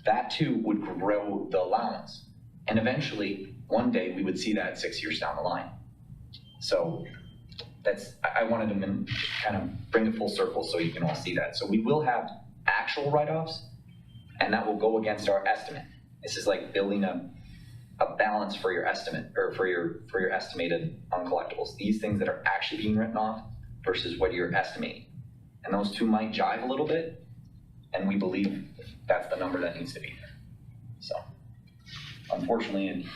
that too would grow the allowance, and eventually one day we would see that 6 years down the line. So I wanted to kind of bring it full circle so you can all see that. So we will have actual write-offs, and that will go against our estimate. This is like building a balance for your estimate, or for your estimated uncollectibles. These things that are actually being written off versus what you're estimating. And those two might jive a little bit, and we believe that's the number that needs to be there. So unfortunately, it's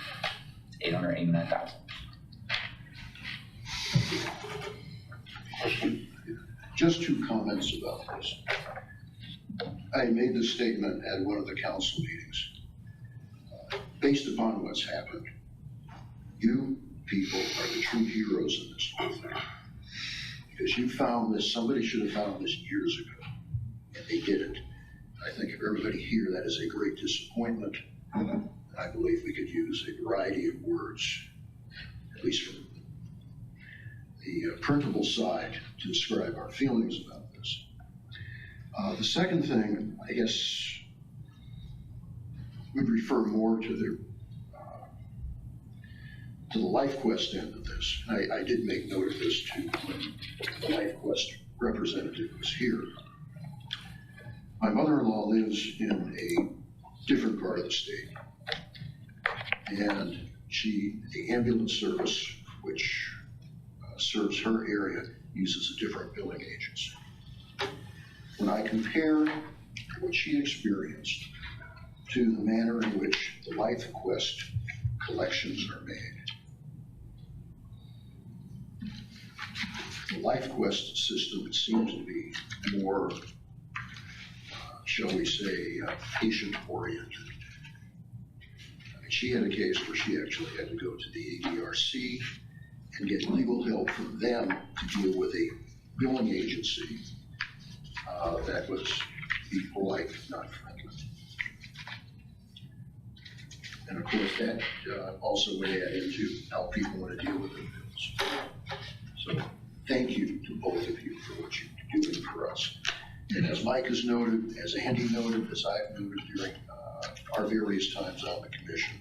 $889,000. Just 2 comments about this. I made this statement at one of the council meetings. Based upon what's happened, you people are the true heroes in this whole thing. Because you found this, somebody should have found this years ago, and they didn't. I think if everybody here, that is a great disappointment. I believe we could use a variety of words, at least from the printable side to describe our feelings about this. The second thing, I guess, would refer more to the LifeQuest end of this. I did make note of this too when the LifeQuest representative was here. My mother-in-law lives in a different part of the state, and the ambulance service, which serves her area, uses a different billing agency. When I compare what she experienced to the manner in which the LifeQuest collections are made, the LifeQuest system seems to be more, shall we say, patient-oriented. She had a case where she actually had to go to the ADRC and get legal help from them to deal with a billing agency that was, to be polite, not friendly. And of course, that also would add into how people want to deal with their bills. So thank you to both of you for what you're doing for us. And as Mike has noted, as Andy noted, as I've noted during our various times on the commission,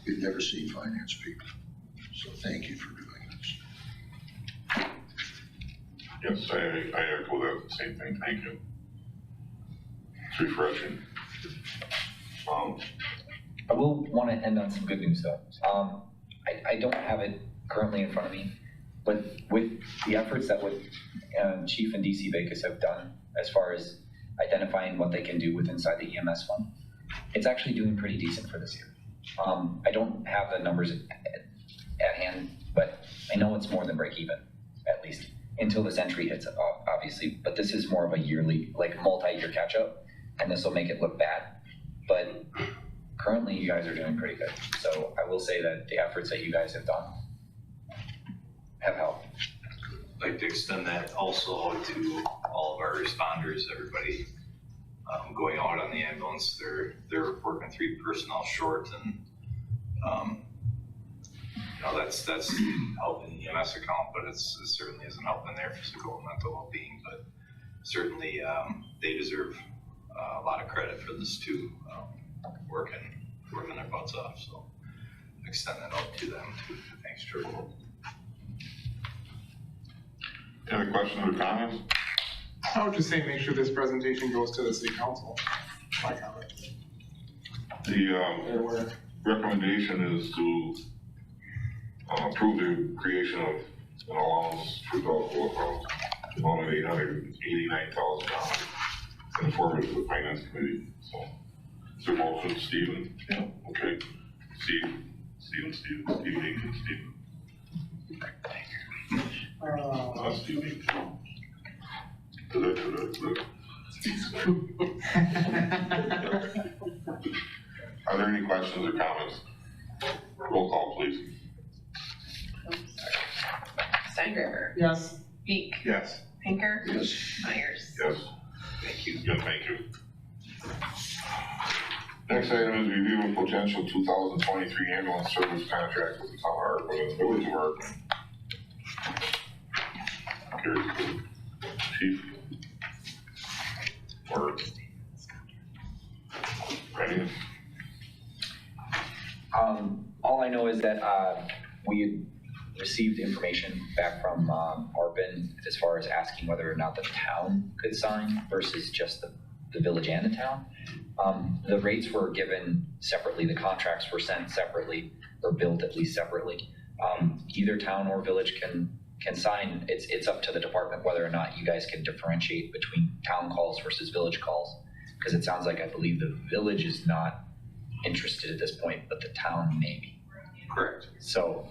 we've never seen finance people. So thank you for doing this. Yes, I echo that same thing. Thank you. It's refreshing. I will want to end on some good news though. I don't have it currently in front of me, but with the efforts that Chief and DC Bacus have done as far as identifying what they can do with inside the EMS fund, it's actually doing pretty decent for this year. I don't have the numbers at hand, but I know it's more than break even, at least, until this entry hits, obviously. But this is more of a yearly, like multi-year catch up, and this will make it look bad. But currently you guys are doing pretty good. So I will say that the efforts that you guys have done have helped. I'd like to extend that also to all of our responders, everybody going out on the ambulance. They're working 3 personnel short, and that's helping the EMS account, but it certainly isn't helping their physical and mental well-being. But certainly they deserve a lot of credit for this too, working their butts off. So extend that out to them too. Thanks, Drew. Any questions or comments? I would just say make sure this presentation goes to the city council. My comment. The recommendation is to approve the creation of an allowance for the amount of $889,000 in the form of the finance committee. So, is there a motion, Stephen? Yeah. Okay. Stephen. Steve Aiken, Stephen. Steve Aiken. Are there any questions or comments? Roll call, please. Steingraber. Yes. Meek. Yes. Pinker. Yes. Myers. Yes. Thank you. Yes, thank you. Next item is review of potential 2023 ambulance service contract with the town of Hartman and the village of Hartman. Here's the chief. Or ready? All I know is that we had received information back from ARPAN as far as asking whether or not the town could sign versus just the village and the town. The rates were given separately, the contracts were sent separately, or billed at least separately. Either town or village can sign. It's up to the department whether or not you guys can differentiate between town calls versus village calls, because it sounds like I believe the village is not interested at this point, but the town may be. Correct. So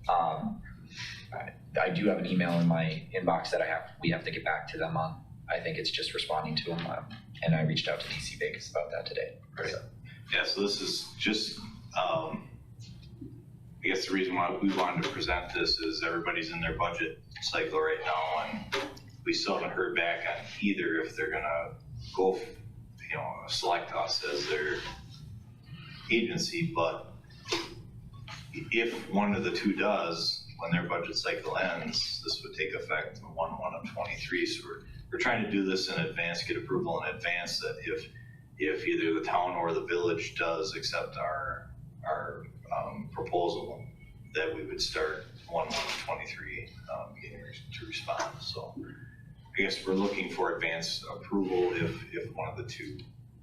I do have an email in my inbox that we have to get back to them on. I think it's just responding to them, and I reached out to DC Bacus about that today. Right. So. Yeah, so this is just, I guess the reason why we wanted to present this is everybody's in their budget cycle right now, and we still haven't heard back on either if they're gonna go, select us as their agency. But if one of the two does, when their budget cycle ends, this would take effect on 1/1 of '23. So we're trying to do this in advance, get approval in advance, that if either the town or the village does accept our proposal, that we would start 1/1 of '23, getting to respond. So I guess we're looking for advance approval if one of the two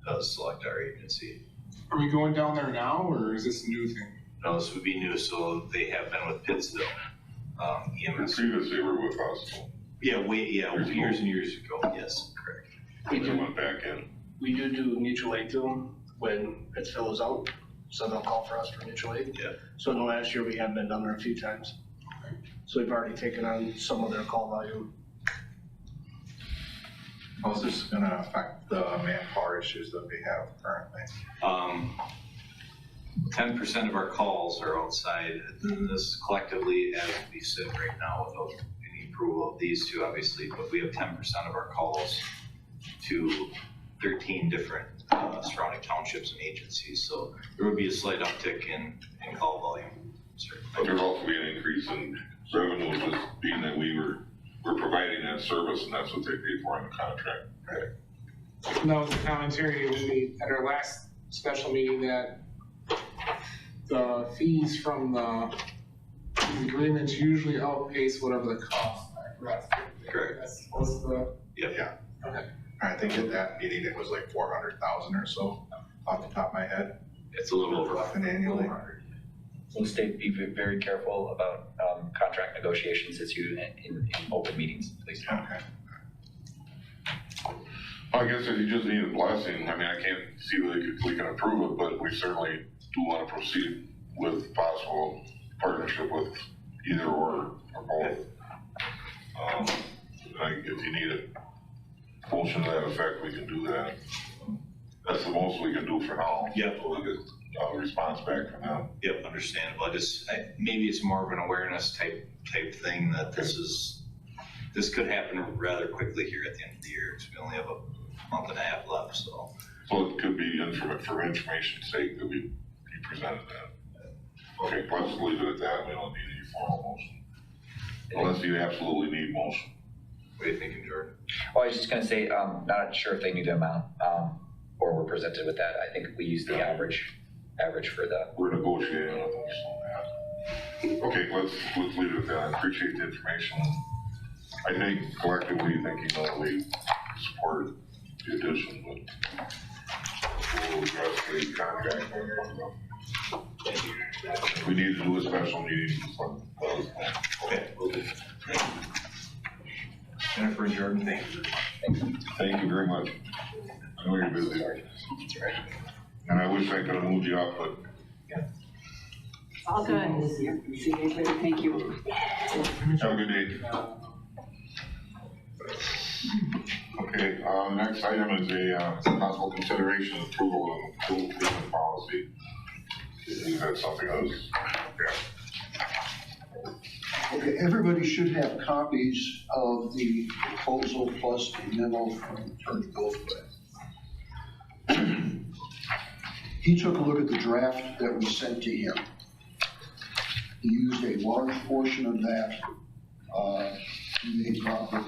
does select our agency. Are we going down there now, or is this a new thing? No, this would be new, so they have been with Pittsville, EMS. Previously they were with us. Yeah, years and years ago, yes, correct. They went back in. We do mutual aid to them when Pittsville is out, so they'll call for us for mutual aid. Yeah. So in the last year, we have been down there a few times. So we've already taken on some of their call volume. How is this gonna affect the manpower issues that we have currently? 10% of our calls are outside. This collectively, as we sit right now, without any approval of these two, obviously, but we have 10% of our calls to 13 different surrounding townships and agencies. So there would be a slight uptick in call volume. But there'd also be an increase in revenue, just being that we're providing that service and that's what they pay for in the contract. That was the commentary when we, at our last special meeting, that the fees from the agreements usually outpace whatever the cost are. Correct. That's supposed to. Yeah. Okay. I think at that meeting, it was like 400,000 or so off the top of my head. It's a little over. Roughing annually. So state, be very careful about contract negotiations as you in open meetings, please. Okay. I guess if you just need a blessing, I mean, I can't see that we can approve it, but we certainly do want to proceed with possible partnership with either or both. If you need a motion to that effect, we can do that. That's the most we can do for now. Yep. We'll get a response back from them. Yep, understandable. Maybe it's more of an awareness type thing that this could happen rather quickly here at the end of the year, because we only have a month and a half left, so. So it could be for information's sake that we presented that. Okay, let's leave it at that. We don't need any formal motion. Unless you absolutely need motion. What are you thinking, Jordan? Well, I was just gonna say, not sure if they knew the amount, or were presented with that. I think we used the average for the. We're negotiating with them, so. Okay, let's leave it at that. I appreciate the information. I think collectively thinking that we support the addition, but we'll address the contract when it comes up. We need to do a special meeting. Okay, we'll do. Jennifer and Jordan, thank you. Thank you very much. I know you're busy. And I wish I could have moved you up, but. All good. See you guys later. Thank you. Have a good day. Okay, next item is a possible consideration of approval of pool payment policy. Is that something else? Okay, everybody should have copies of the proposal plus the memo from Attorney Goldthwait. He took a look at the draft that was sent to him. He used a large portion of that, he made proper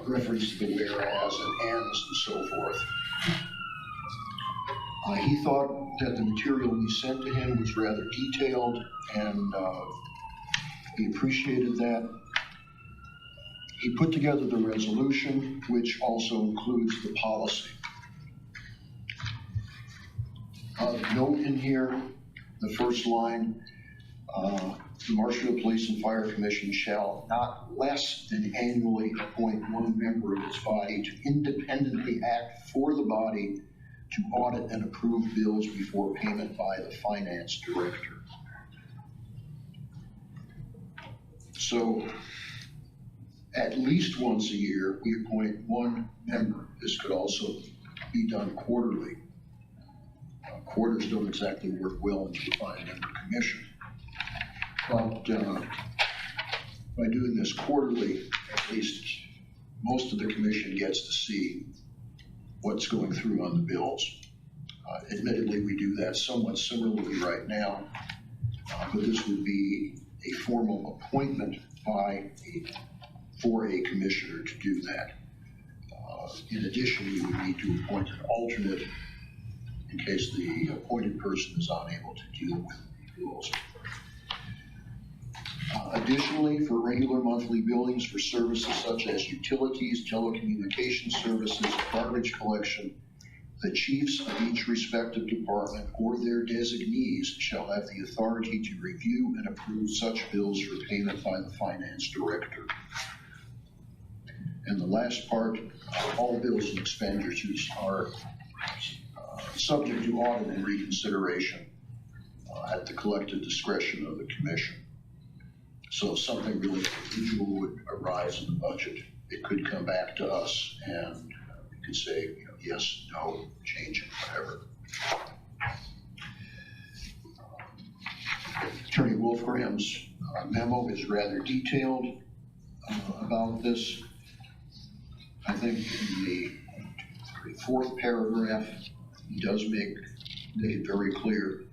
reference to the whereas and ands and so forth. He thought that the material we sent to him was rather detailed, and he appreciated that. He put together the resolution, which also includes the policy. Note in here, the first line, the Marshfield Police and Fire Commission shall not less than annually appoint one member of its body to independently act for the body to audit and approve bills before payment by the finance director. So at least once a year, we appoint one member. This could also be done quarterly. Quarters don't exactly work well into the five member commission. But by doing this quarterly, at least most of the commission gets to see what's going through on the bills. Admittedly, we do that somewhat similarly right now, but this would be a formal appointment for a commissioner to do that. In addition, you would need to appoint an alternate in case the appointed person is unable to deal with the rules. Additionally, for regular monthly billings for services such as utilities, telecommunications services, garbage collection, the chiefs of each respective department or their designees shall have the authority to review and approve such bills for payment by the finance director. And the last part, all bills and expenditures are subject to audit and reconsideration at the collective discretion of the commission. So if something really unusual would arise in the budget, it could come back to us and we could say, you know, yes, no, change it, whatever. Attorney Wolfgram's memo is rather detailed about this. I think in the fourth paragraph, he does make it very clear.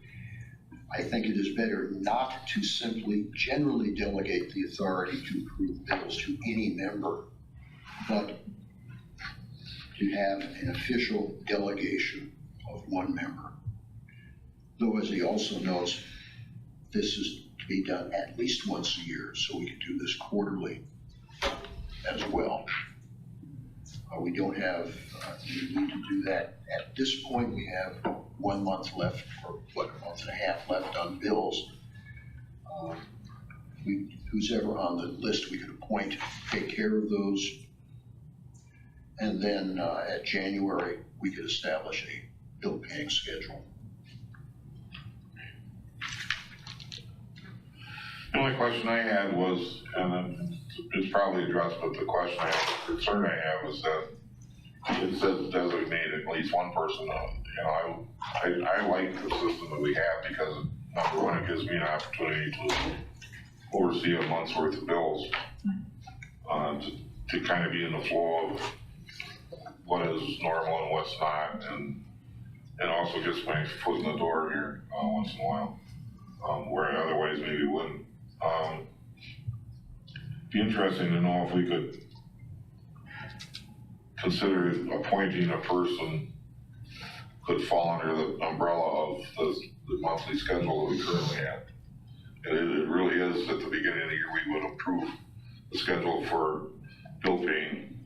I think it is better not to simply generally delegate the authority to approve bills to any member, but to have an official delegation of one member. Though, as he also notes, this is to be done at least once a year, so we can do this quarterly as well. We don't have the need to do that at this point. We have 1 month left, or what, a month and a half left on bills. Who's ever on the list we could appoint, take care of those. And then at January, we could establish a bill paying schedule. The only question I had was, and it's probably addressed, but the question I have, the concern I have is that it says designate at least one person. You know, I like the system that we have because, number one, it gives me an opportunity to oversee a month's worth of bills, to kind of be in the flow of what is normal and what's not, and also gets my foot in the door here once in a while, where otherwise maybe wouldn't. Be interesting to know if we could consider appointing a person could fall under the umbrella of the monthly schedule that we currently have. And it really is at the beginning of the year we would approve the schedule for bill paying,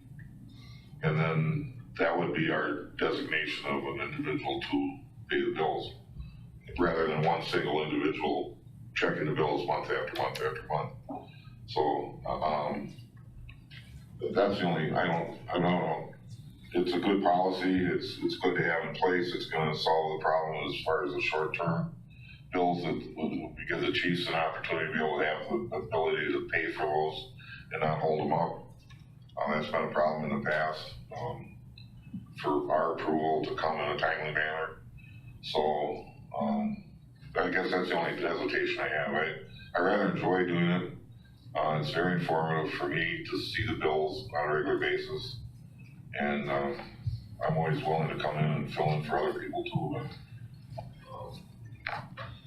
and then that would be our designation of an individual to pay the bills, rather than one single individual checking the bills month after month after month. So that's the only, I don't know. It's a good policy. It's good to have in place. It's going to solve the problem as far as the short-term bills, that will give the chiefs an opportunity to be able to have the ability to pay for those and not hold them up. That's been a problem in the past for our approval to come in a timely manner. So I guess that's the only hesitation I have. I rather enjoy doing it. It's very informative for me to see the bills on a regular basis. And I'm always willing to come in and fill in for other people too, but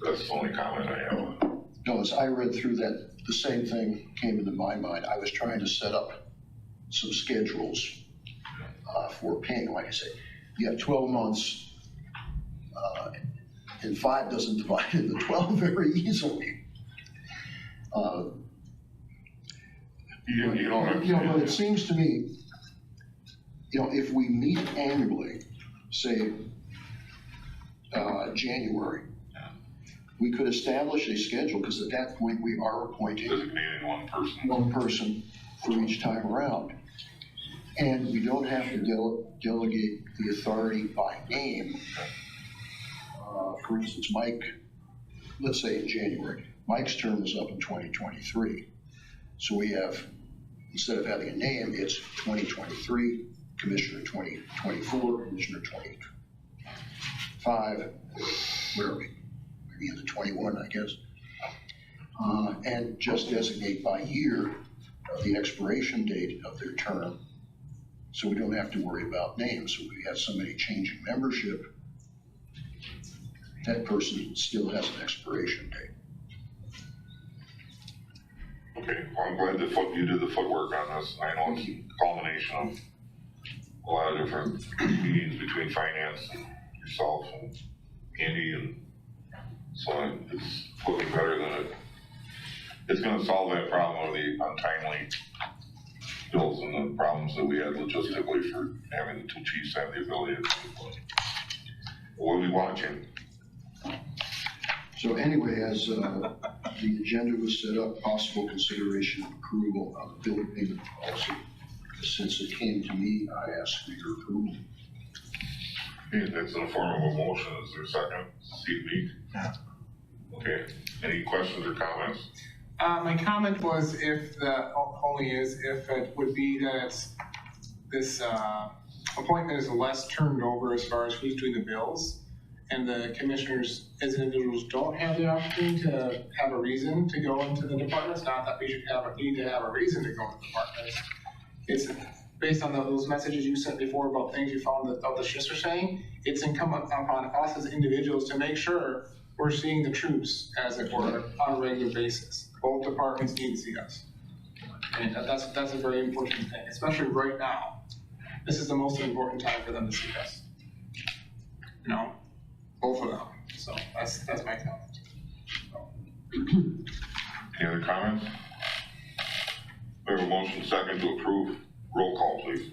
that's the only comment I have. No, as I read through that, the same thing came into my mind. I was trying to set up some schedules for paying. Like I say, you have 12 months, and 5 doesn't divide into 12 very easily. You don't understand. But it seems to me, if we meet annually, say January, we could establish a schedule, because at that point we are appointing designating one person for each time around. And we don't have to delegate the authority by name. For instance, Mike, let's say in January, Mike's term is up in 2023. So we have, instead of having a name, it's 2023, Commissioner 2024, Commissioner 2025, where are we? Maybe in the 21, I guess. And just designate by year the expiration date of their term, so we don't have to worry about names. So we have somebody changing membership, that person still has an expiration date. Okay, well, I'm glad that you did the footwork on this. I know it's a culmination of a lot of different meetings between finance and yourself and Andy, and so it's looking better than it. It's gonna solve that problem of the untimely bills and the problems that we had logistically for having the two chiefs have the ability to. We'll be watching. So anyway, as the agenda was set up, possible consideration of approval on the bill payment policy. Since it came to me, I asked for your approval. Okay, that's in the form of a motion. Is there a second? Steve Meek? Okay, any questions or comments? My comment was if if it would be that this appointment is less turned over as far as who's doing the bills, and the commissioners as individuals don't have the opportunity to have a reason to go into the departments, not that we should need to have a reason to go into the departments. It's based on those messages you sent before about things you found that the shifts are saying, it's incumbent upon us as individuals to make sure we're seeing the troops, as it were, on a regular basis. Both departments need to see us. And that's a very important thing, especially right now. This is the most important time for them to see us. You know, both of them. So that's my comment. Any other comments? We have a motion second to approve. Roll call, please.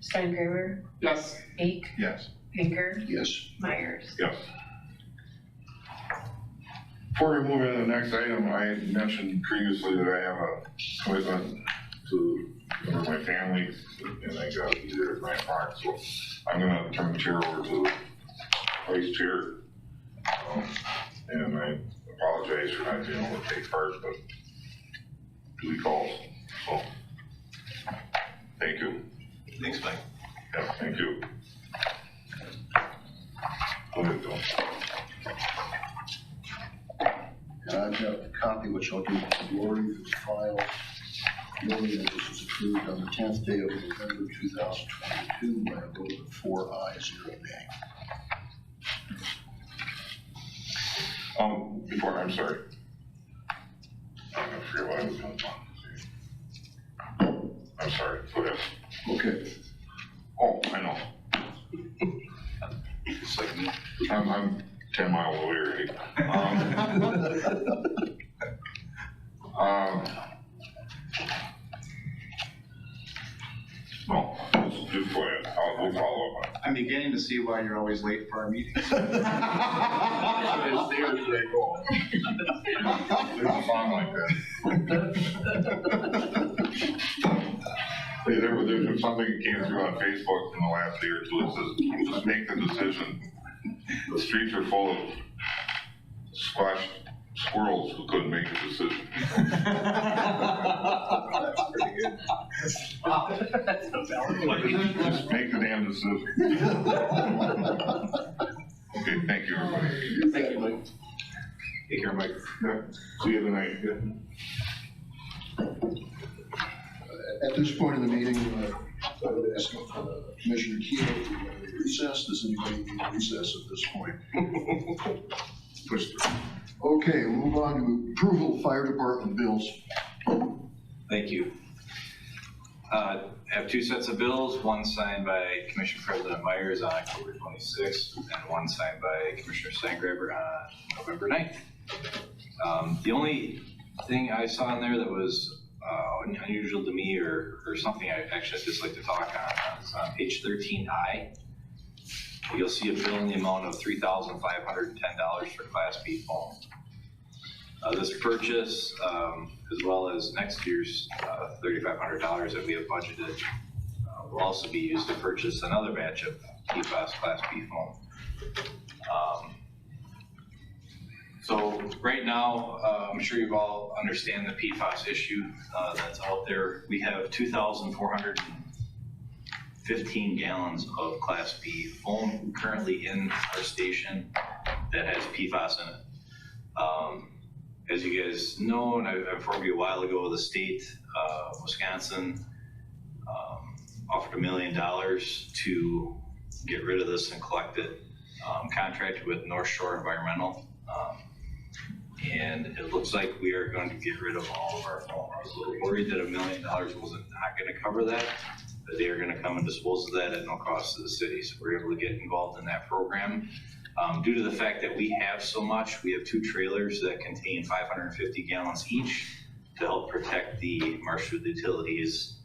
Steingraber, Yes. Meek, Yes. Pinker, Yes. Myers. Yes. Before we move into the next item, I mentioned previously that I have a commitment to my family, and I got to be there at my farm. So I'm gonna turn the chair over to the vice chair. And I apologize for not being able to take part, but duty calls. So, thank you. Thanks, Mike. Yeah, thank you. Go ahead, Bill. And I've got a copy which I'll give to Lori for the file. Lori, that this was approved on the 10th day of November 2022 by a vote of 4 ayes, 0 nay. Before, I'm sorry. I'm gonna forget what I was going to say. I'm sorry, go ahead. Okay. Oh, I know. Just like me. I'm 10 miles away already. No, just go ahead. We'll follow up on it. I'm beginning to see why you're always late for our meetings. There's a song like that. There's something that came through on Facebook in the last day or two. It says, just make the decision. The streets are full of squashed squirrels who couldn't make a decision. That's pretty good. Just make the damn decision. Okay, thank you, everybody. Thank you, Mike. Take care, Mike. Yeah. See you tonight. Yeah. At this point in the meeting, I would ask Commissioner Keel to recess. Does anybody need a recess at this point? Push through. Okay, we'll move on to approval of fire department bills. Thank you. I have two sets of bills, one signed by Commissioner President Myers on October 26th and one signed by Commissioner Steingraber on November 9th. The only thing I saw in there that was unusual to me or something I actually just like to talk on is on page 13I. You'll see a bill in the amount of $3,510 for Class B foam. This purchase, as well as next year's $3,500 that we have budgeted, will also be used to purchase another batch of PFAS Class B foam. So right now, I'm sure you all understand the PFAS issue that's out there. We have 2,415 gallons of Class B foam currently in our station that has PFAS in it. As you guys know, and I informed you a while ago, the state of Wisconsin offered $1 million to get rid of this and collect it, contracted with North Shore Environmental. And it looks like we are going to get rid of all of our foam. I was a little worried that $1 million wasn't not gonna cover that, but they are gonna come and dispose of that at no cost to the city. So we're able to get involved in that program. Due to the fact that we have so much, we have 2 trailers that contain 550 gallons each to help protect the Marshfield Utilities,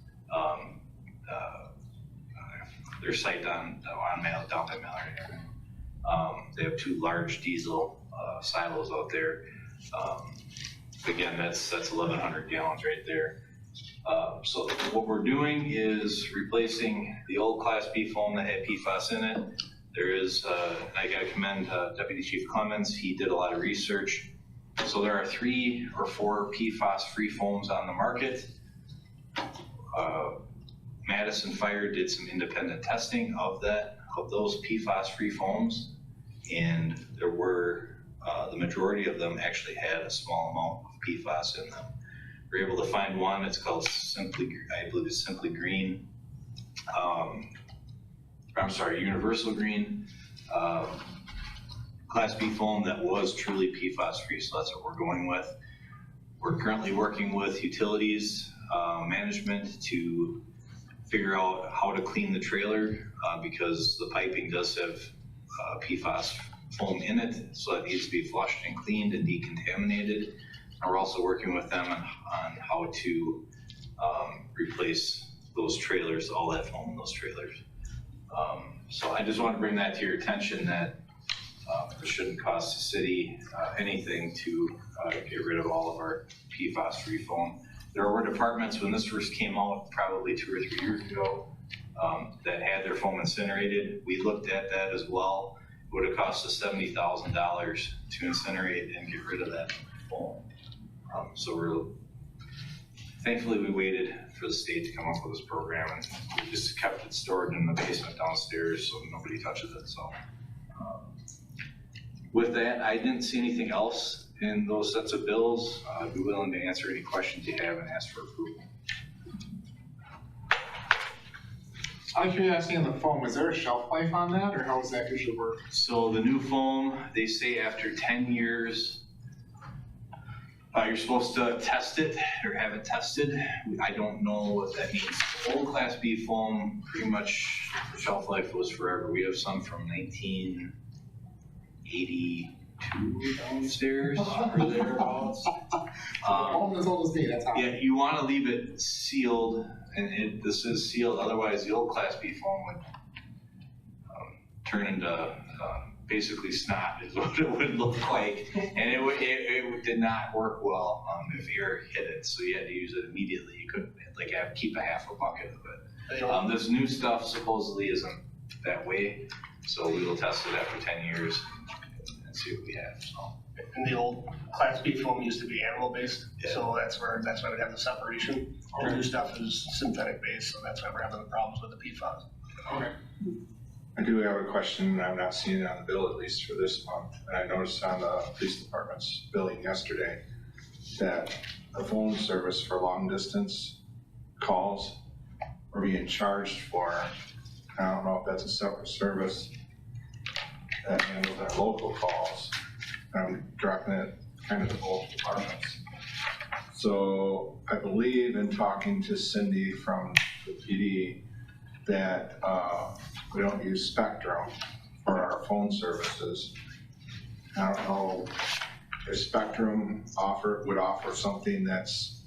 their site down by Mallard. They have 2 large diesel silos out there. Again, that's 1,100 gallons right there. So what we're doing is replacing the old Class B foam that had PFAS in it. There is, I gotta commend Deputy Chief Clemens. He did a lot of research. So there are 3 or 4 PFAS-free foams on the market. Madison Fire did some independent testing of those PFAS-free foams, and there were the majority of them actually had a small amount of PFAS in them. We were able to find one. It's called I believe it's Simply Green. I'm sorry, Universal Green Class B foam that was truly PFAS-free. So that's what we're going with. We're currently working with utilities management to figure out how to clean the trailer because the piping does have PFAS foam in it, so it needs to be flushed and cleaned and decontaminated. And we're also working with them on how to replace those trailers, all that foam in those trailers. So I just want to bring that to your attention that it shouldn't cost the city anything to get rid of all of our PFAS-free foam. There were departments when this first came out, probably 2 or 3 years ago, that had their foam incinerated. We looked at that as well. It would have cost us $70,000 to incinerate and get rid of that foam. So thankfully we waited for the state to come up with this program, and we just kept it stored in the basement downstairs so nobody touches it. So with that, I didn't see anything else in those sets of bills. I'd be willing to answer any questions you have and ask for approval. Out of curiosity on the foam, is there a shelf life on that, or how does that usually work? So the new foam, they say after 10 years, you're supposed to test it or have it tested. I don't know what that means. Old Class B foam, pretty much the shelf life was forever. We have some from 1982 downstairs or thereabouts. Foam as old as me, that's how. Yeah, you want to leave it sealed, and this is sealed. Otherwise, the old Class B foam would turn into basically snot is what it would look like, and it did not work well if air hit it. So you had to use it immediately. You couldn't keep a half a bucket of it. This new stuff supposedly isn't that way, so we will test it after 10 years and see what we have. So. And the old Class B foam used to be animal-based, so that's why we have the separation. The new stuff is synthetic-based, so that's why we're having the problems with the PFAS. Okay. I do have a question, and I'm not seeing it on the bill at least for this month. And I noticed on the police department's billing yesterday that the phone service for long distance calls are being charged for. I don't know if that's a separate service that handles our local calls. I'm dropping it kind of to both departments. So I believe in talking to Cindy from the PD that we don't use Spectrum for our phone services. I don't know if Spectrum would offer something that's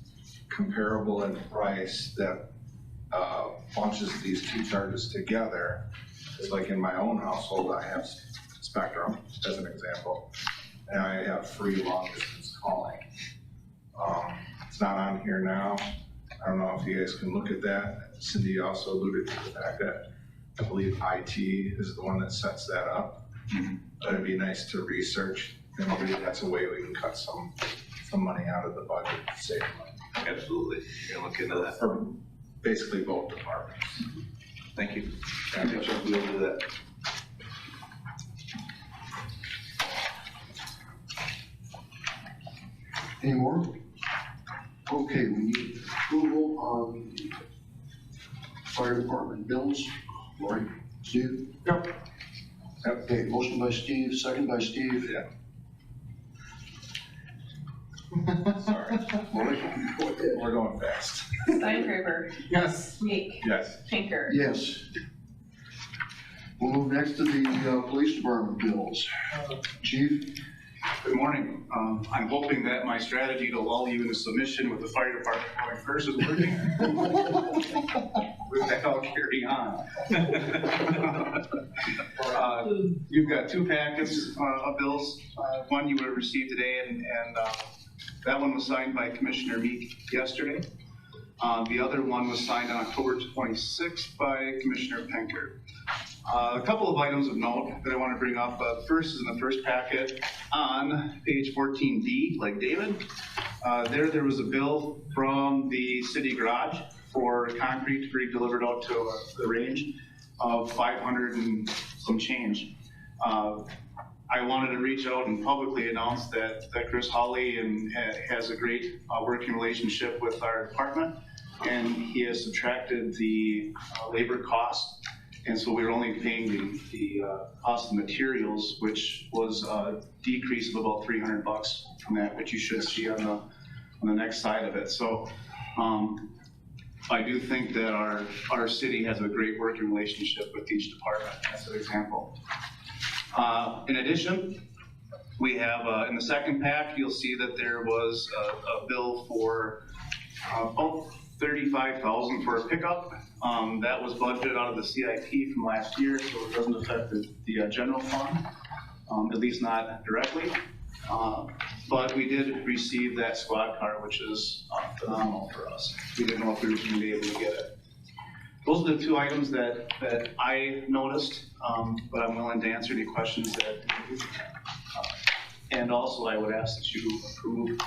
comparable in price that bunches these 2 charges together. It's like in my own household, I have Spectrum as an example, and I have free long distance calling. It's not on here now. I don't know if you guys can look at that. Cindy also alluded to the fact that I believe IT is the one that sets that up. But it'd be nice to research, and maybe that's a way we can cut some money out of the budget to save money. Absolutely, you're gonna look into that. For basically both departments. Thank you. I think we'll do that. Any more? Okay, we need approval on the fire department bills. Lori, Steve? Yep. Okay, motion by Steve, second by Steve. Yeah. Sorry. We're going fast. Steingraber, Yes. Meek, Yes. Pinker. Yes. We'll move next to the police department bills. Chief? Good morning. I'm hoping that my strategy to lull you into submission with the fire department going first is working. With that, I'll carry on. You've got two packets of bills. One you would have received today, and that one was signed by Commissioner Meek yesterday. The other one was signed on October 26th by Commissioner Pinker. A couple of items of note that I want to bring up. First is in the first packet on page 14D, like David. There was a bill from the city garage for concrete to be delivered out to the range of 500 and some change. I wanted to reach out and publicly announce that Chris Hawley has a great working relationship with our department, and he has subtracted the labor cost. And so we were only paying the cost of materials, which was a decrease of about $300 from that, which you should see on the next side of it. So I do think that our city has a great working relationship with each department, as an example. In addition, we have in the second pack, you'll see that there was a bill for about $35,000 for a pickup. That was budgeted out of the CIP from last year, so it doesn't affect the general fund, at least not directly. But we did receive that squad car, which is phenomenal for us. We didn't know if we were going to be able to get it. Those are the two items that I noticed, but I'm willing to answer any questions that you have. And also, I would ask that you approve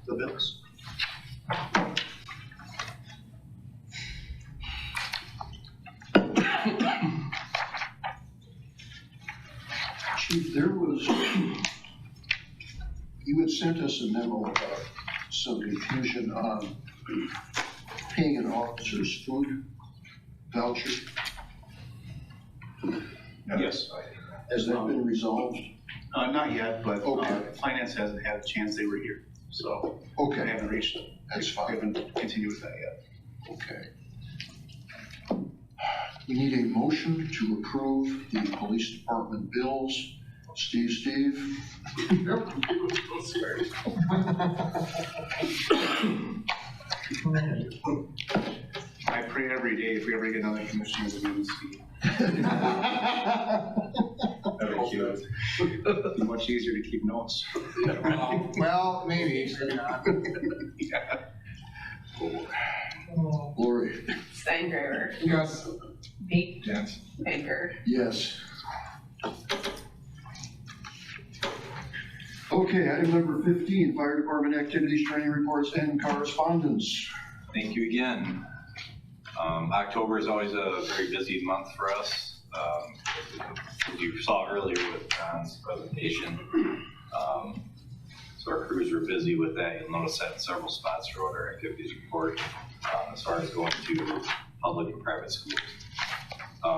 the bills. Chief, you had sent us a memo about some confusion on paying an officer's food voucher. Yes. Has that been resolved? Not yet, but Okay. finance hasn't had a chance. They were here, so Okay. they haven't reached it. That's fine. We haven't continued with that yet. Okay. We need a motion to approve the police department bills. Steve? I pray every day if we ever get another commissioner to do this fee. That'd be cute. It'd be much easier to keep notes. Well, maybe, maybe not. Lori? Steingraber, Yes. Meek, Yes. Pinker. Yes. Okay, item number 15, fire department activities, training reports, and correspondence. Thank you again. October is always a very busy month for us. As you saw earlier with John's presentation, so our crews were busy with that. You'll notice that in several spots throughout our activities report as far as going to public and private schools.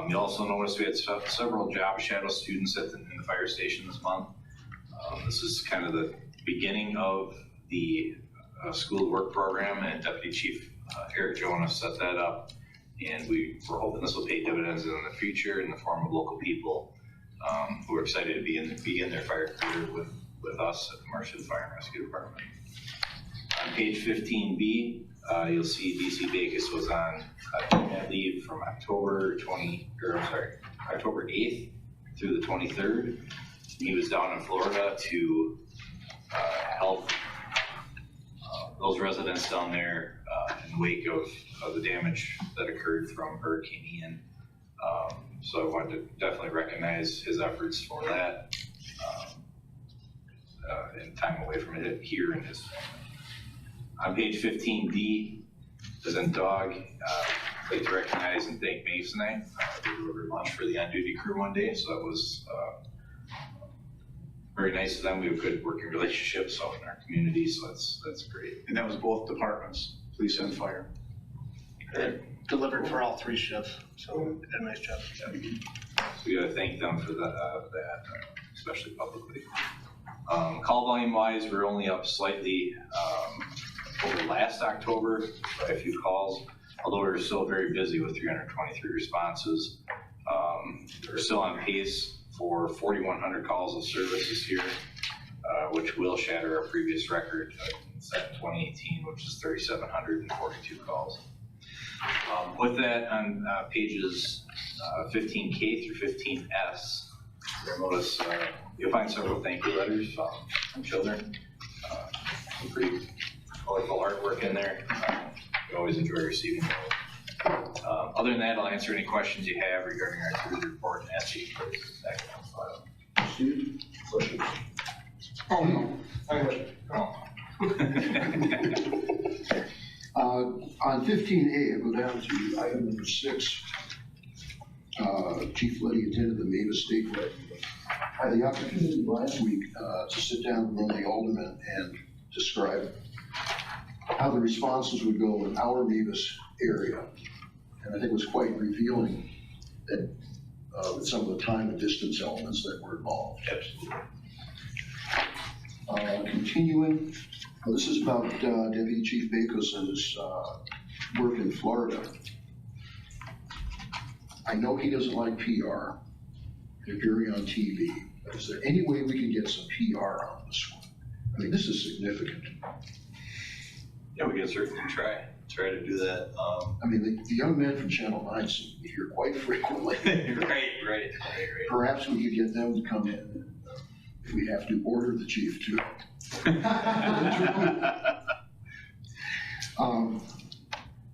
You also notice we had several job shadow students in the fire station this month. This is kind of the beginning of the school work program, and Deputy Chief Eric Jonas set that up. And we're hoping this will pay dividends in the future in the form of local people who are excited to begin their fire career with us at the Marshfield Fire and Rescue Department. On page 15B, you'll see DC Bacus was on leave from October 8th through the 23rd. He was down in Florida to help those residents down there in the wake of the damage that occurred from Hurricane Ian. So I wanted to definitely recognize his efforts for that and time away from it here in his family. On page 15D, as in dog, I'd like to recognize and thank Mason and I. They delivered lunch for the on-duty crew one day, so that was very nice of them. We have good working relationships out in our community, so that's great. And that was both departments, police and fire. Delivered for all three shifts, so they did a nice job. So we gotta thank them for that, especially publicly. Call volume wise, we're only up slightly over last October by a few calls, although we're still very busy with 323 responses. We're still on pace for 4,100 calls of service this year, which will shatter our previous record set in 2018, which is 3,742 calls. With that, on pages 15K through 15S, you'll notice you'll find several thank you letters from children. Some pretty colorful artwork in there. We always enjoy receiving those. Other than that, I'll answer any questions you have regarding our Tuesday report and ask you to put this back on file. Steve, questions? Oh, no. On 15A, I go down to item number 6. Chief Letty attended the Mavis State Rep. I had the opportunity last week to sit down with one of the aldermen and describe how the responses would go in our Mavis area. And I think it was quite revealing that with some of the time and distance elements that were involved. Continuing, this is about Deputy Chief Bakos and his work in Florida. I know he doesn't like PR, appearing on TV, but is there any way we can get some PR on this one? I mean, this is significant. Yeah, we can certainly try to do that. I mean, the young men from Channel 9 seem to be here quite frequently. Right. Perhaps we could get them to come in, and, if we have to, order the chief too.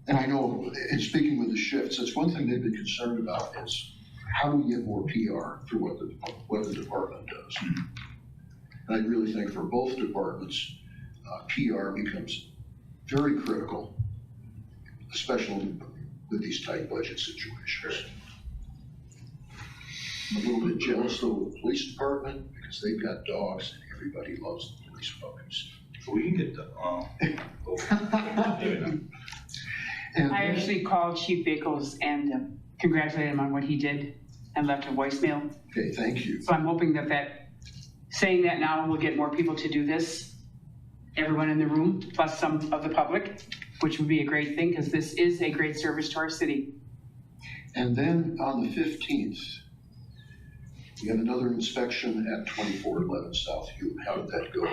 And I know, in speaking with the shifts, that's one thing they've been concerned about is how do we get more PR for what the department does? And I really think for both departments, PR becomes very critical, especially with these tight budget situations. I'm a little bit jealous though of the police department because they've got dogs and everybody loves the police puppies. We can get them. I actually called Chief Bakos and congratulated him on what he did and left a voicemail. Okay, thank you. So I'm hoping saying that now will get more people to do this, everyone in the room, plus some of the public, which would be a great thing because this is a great service to our city. And then on the 15th, we have another inspection at 2411 South Hume. How did that go?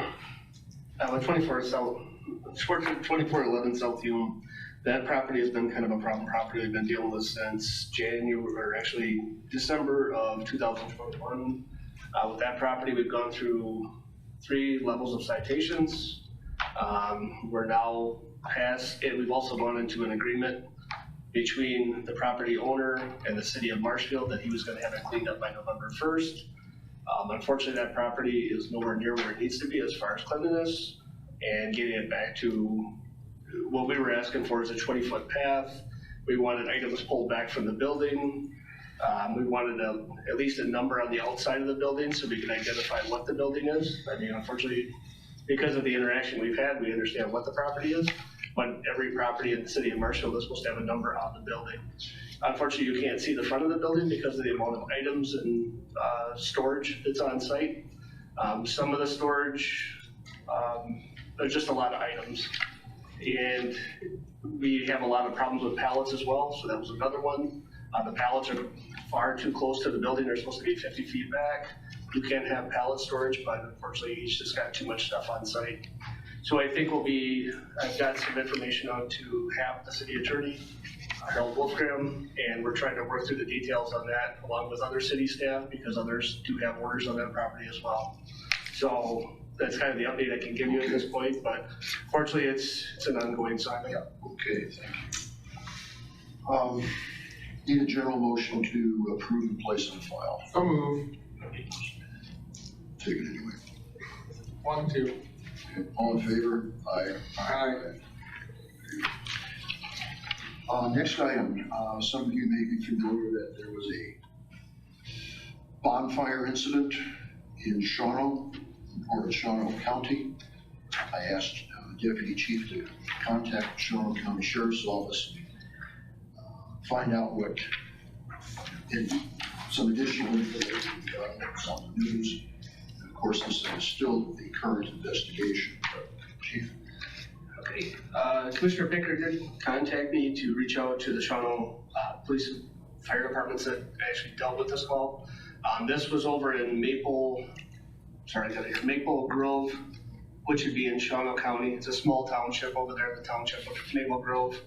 The 2411 South Hume, that property has been kind of a problem property we've been dealing with since December of 2021. With that property, we've gone through 3 levels of citations. We're now past it. We've also gone into an agreement between the property owner and the city of Marshfield that he was going to have it cleaned up by November 1st. Unfortunately, that property is nowhere near where it needs to be as far as cleanliness and getting it back to what we were asking for is a 20-foot path. We wanted items pulled back from the building. We wanted at least a number on the outside of the building so we can identify what the building is. I mean, unfortunately, because of the interaction we've had, we understand what the property is, but every property in the city of Marshfield is supposed to have a number on the building. Unfortunately, you can't see the front of the building because of the amount of items and storage that's on site. Some of the storage, there's just a lot of items. And we have a lot of problems with pallets as well, so that was another one. The pallets are far too close to the building. They're supposed to be 50 feet back. You can have pallet storage, but unfortunately, each just got too much stuff on site. So I think I've got some information on to have the city attorney, Harold Wolfgram, and we're trying to work through the details on that along with other city staff because others do have orders on that property as well. So that's kind of the update I can give you at this point, but fortunately it's an ongoing saga. Yeah, okay, thank you. Need a general motion to approve and place on file. So move. Take it anyway. 1, 2. Okay, all in favor? Aye. Aye. Next item, some of you may be familiar that there was a bonfire incident in Shawano, or in Shawano County. I asked the Deputy Chief to contact the Shawano County Sheriff's Office, find out what, in some additional information on the news. And of course, this is still a current investigation. Chief? Okay, Commissioner Baker did contact me to reach out to the Shawano Police and Fire Departments that actually dealt with this call. This was over in Maple Grove, which would be in Shawano County. It's a small township over there, the township of Maple Grove.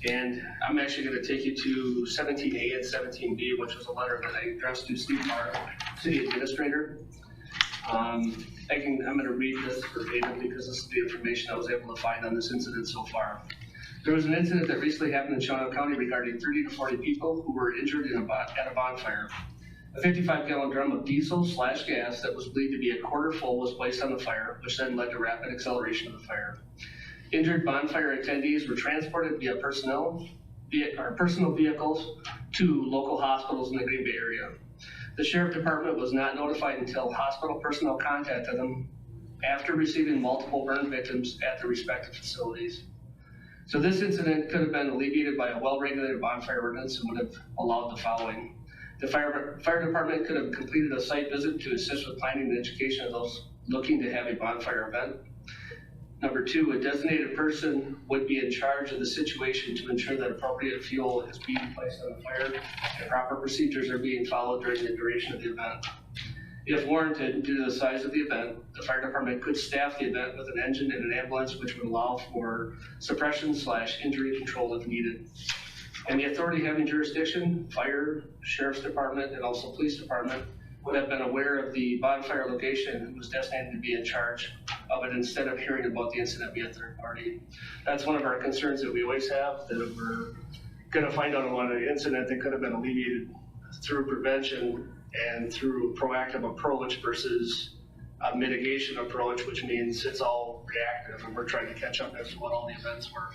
And I'm actually gonna take you to 17A and 17B, which was a letter that I addressed to Steve Barr, City Administrator. I'm gonna read this verbatim because this is the information I was able to find on this incident so far. There was an incident that recently happened in Shawano County regarding 30 to 40 people who were injured at a bonfire. A 55-gallon drum of diesel/gas that was believed to be a quarter full was placed on the fire, which then led to rapid acceleration of the fire. Injured bonfire attendees were transported via personal vehicles to local hospitals in the Green Bay area. The Sheriff Department was not notified until hospital personnel contacted them after receiving multiple burn victims at their respective facilities. So this incident could have been alleviated by a well-regulated bonfire ordinance and would have allowed the following. The fire department could have completed a site visit to assist with planning and education of those looking to have a bonfire event. Number two, a designated person would be in charge of the situation to ensure that appropriate fuel is being placed on the fire and proper procedures are being followed during the duration of the event. If warranted, due to the size of the event, the fire department could staff the event with an engine and an ambulance, which would allow for suppression/injury control if needed. And the authority having jurisdiction, fire, sheriff's department, and also police department, would have been aware of the bonfire location and was designated to be in charge of it instead of hearing about the incident via third party. That's one of our concerns that we always have, that if we're gonna find out about an incident that could have been alleviated through prevention and through proactive approach versus a mitigation approach, which means it's all reactive and we're trying to catch up as to what all the events were.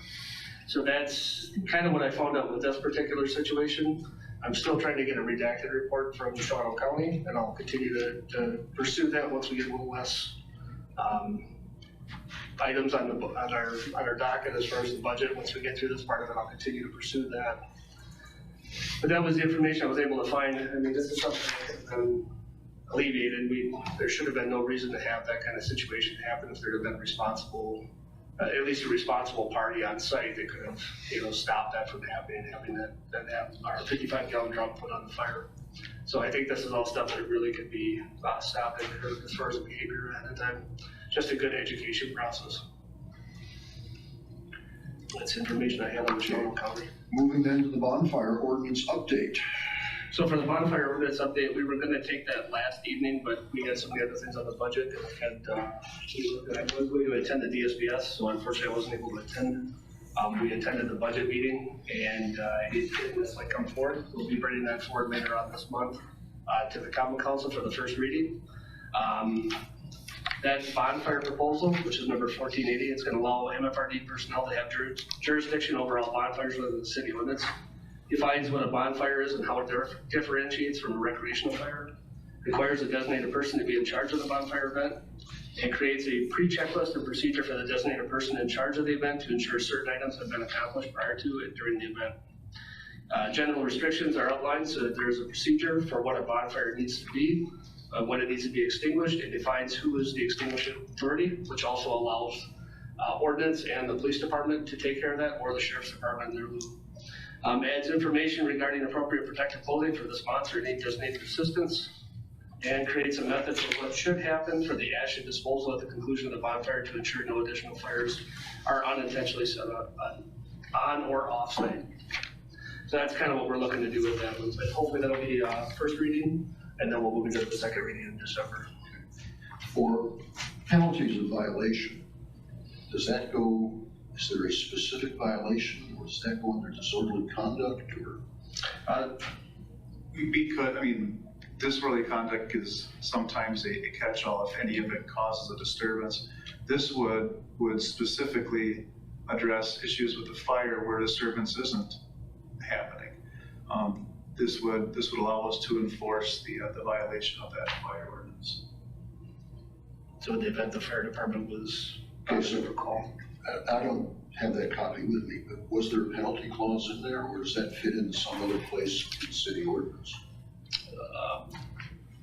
So that's kind of what I found out with this particular situation. I'm still trying to get a redacted report from Shawano County, and I'll continue to pursue that once we get a little less items on our docket as far as the budget. Once we get through this part of it, I'll continue to pursue that. But that was the information I was able to find. I mean, this is something that could have been alleviated. There should have been no reason to have that kind of situation happen if there had been responsible, at least a responsible party on site that could have, stopped that from happening, having our 55-gallon drum put on the fire. So I think this is all stuff that really could be stopped as far as the behavior ahead of time. Just a good education process. That's information I have on the Shawano County. Moving then to the bonfire ordinance update. So for the bonfire ordinance update, we were gonna take that last evening, but we had some of the other things on the budget. I was going to attend the DSBS, so unfortunately I wasn't able to attend. We attended the budget meeting, and I did this come forward. We'll be bringing that forward later on this month to the Common Council for the first reading. That bonfire proposal, which is number 1480, it's gonna allow MFRD personnel to have jurisdiction over all bonfires within the city limits. Defines what a bonfire is and how it differentiates from a recreational fire, requires a designated person to be in charge of the bonfire event, and creates a pre-checklist and procedure for the designated person in charge of the event to ensure certain items have been accomplished prior to and during the event. General restrictions are outlined so that there's a procedure for what a bonfire needs to be, when it needs to be extinguished. It defines who is the extinguishing authority, which also allows ordinance and the police department to take care of that, or the sheriff's department in their lieu. Adds information regarding appropriate protective clothing for the sponsor and any designated assistance, and creates a method for what should happen for the ash and disposal at the conclusion of the bonfire to ensure no additional fires are unintentionally set up on or off site. So that's kind of what we're looking to do with that one. But hopefully that'll be first reading, and then we'll move into the second reading in December. For penalties of violation, does that go, is there a specific violation? Does that go under disorderly conduct or? Disorderly conduct is sometimes a catch-all if any of it causes a disturbance. This would specifically address issues with the fire where disturbance isn't happening. This would allow us to enforce the violation of that fire ordinance. So in the event the fire department was Okay, call. I don't have that copy with me, but was there a penalty clause in there, or does that fit into some other place in the city ordinance?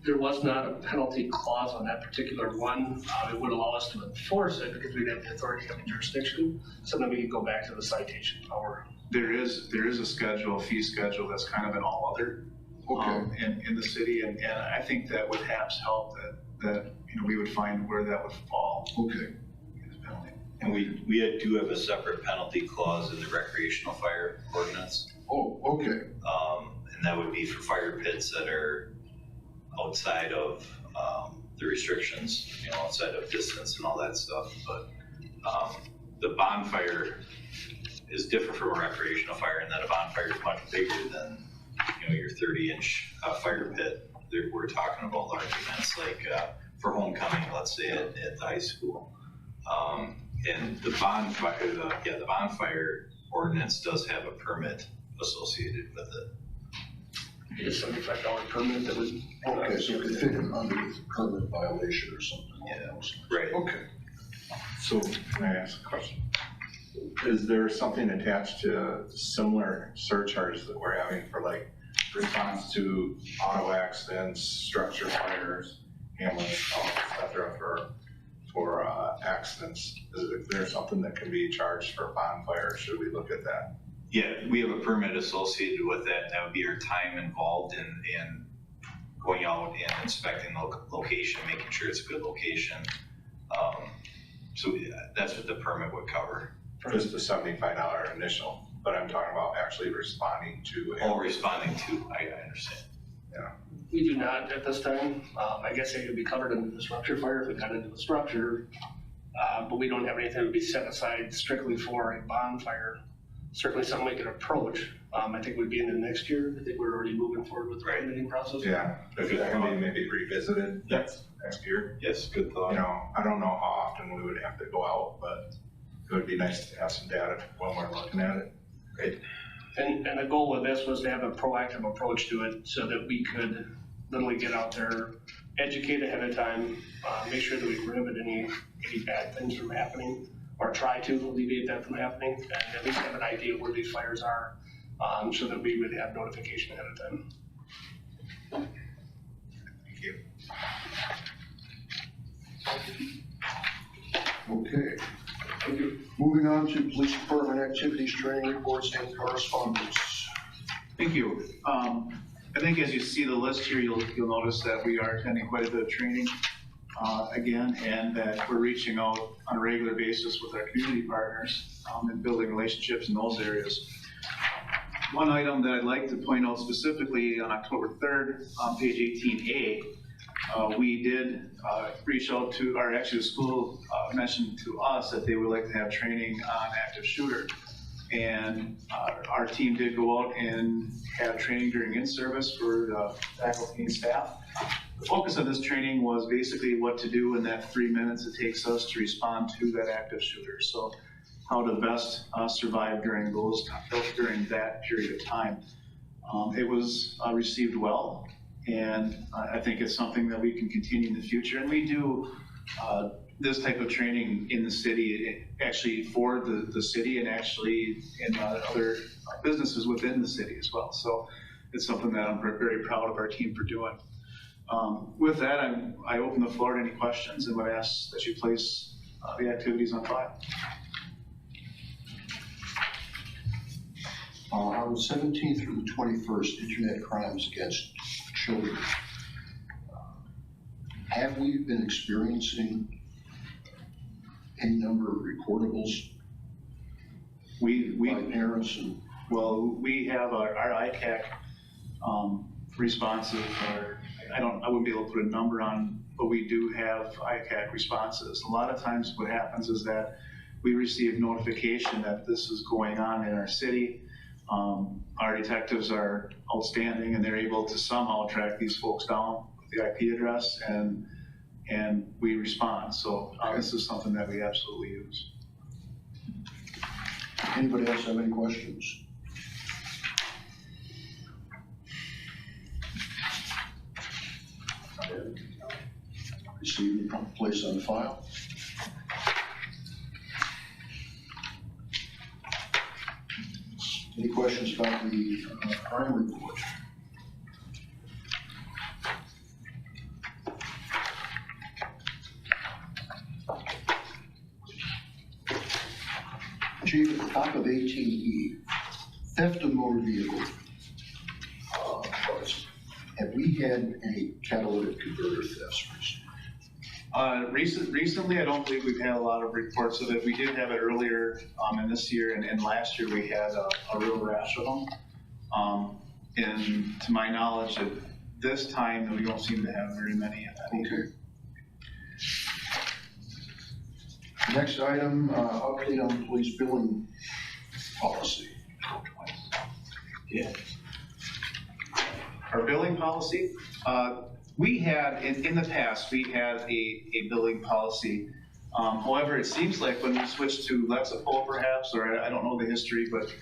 There was not a penalty clause on that particular one. It would allow us to enforce it because we'd have the authority of jurisdiction. So then we could go back to the citation power. There is a schedule, a fee schedule that's kind of an all other in the city, and I think that would perhaps help that we would find where that would fall. Okay. And we do have a separate penalty clause in the recreational fire ordinance. Oh, okay. And that would be for fire pits that are outside of the restrictions, outside of distance and all that stuff. But the bonfire is different from a recreational fire in that a bonfire is much bigger than your 30-inch fire pit. We're talking about large events like for homecoming, let's say at the high school. And the bonfire ordinance does have a permit associated with it. It's a $75 permit that would. Okay, so it could fit in under the permit violation or something. Yeah, right. Okay. So can I ask a question? Is there something attached to similar surcharges that we're having for like response to auto accidents, structure fires, ambulance calls, et cetera, for accidents? Is there something that can be charged for a bonfire? Should we look at that? Yeah, we have a permit associated with that, and that would be our time involved in going out and inspecting the location, making sure it's a good location. So that's what the permit would cover. Just the $75 initial, but I'm talking about actually responding to. Responding to, I understand. Yeah. We do not at this time. I guess it could be covered under the structure fire if we got into the structure, but we don't have anything that would be set aside strictly for a bonfire. Certainly something we could approach. I think we'd be in the next year. I think we're already moving forward with the permitting process. Yeah, if that can be maybe revisited next year. Yes, good thought. I don't know how often we would have to go out, but it would be nice to have some data when we're looking at it. Great. And the goal of this was to have a proactive approach to it so that we could literally get out there, educate ahead of time, make sure that we prohibit any bad things from happening, or try to alleviate that from happening, and at least have an idea where these fires are, so that we would have notification ahead of time. Thank you. Okay. Moving on to police department activities, training reports, and correspondence. Thank you. I think as you see the list here, you'll notice that we are attending quite a bit of training again, and that we're reaching out on a regular basis with our community partners and building relationships in those areas. One item that I'd like to point out specifically on October 3rd, on page 18A, we did reach out to, or actually the school mentioned to us that they would like to have training on active shooter. And our team did go out and have training during in-service for the faculty and staff. The focus of this training was basically what to do in that 3 minutes it takes us to respond to that active shooter. So how to best survive during that period of time. It was received well, and I think it's something that we can continue in the future. And we do this type of training in the city, actually for the city, and actually in other businesses within the city as well. So it's something that I'm very proud of our team for doing. With that, I open the floor to any questions and would ask that you place the activities on file. On the 17th through the 21st, internet crimes against children. Have we been experiencing any number of reportables by parents? Well, we have our ICAC responses. I wouldn't be able to put a number on, but we do have ICAC responses. A lot of times what happens is that we receive notification that this is going on in our city. Our detectives are outstanding, and they're able to somehow track these folks down with the IP address, and we respond. So this is something that we absolutely use. Anybody else have any questions? Receive and place on file. Any questions about the crime report? Chief, at the top of 18E, theft of motor vehicle. Have we had any catalytic converter thefts recently? Recently, I don't believe we've had a lot of reports of it. We did have it earlier in this year, and last year we had a real rash of them. And to my knowledge, at this time, we don't seem to have very many. Okay. Next item, update on police billing policy. Yeah. Our billing policy, we had, in the past, we had a billing policy. However, it seems like when we switched to Lexapol perhaps, or I don't know the history, but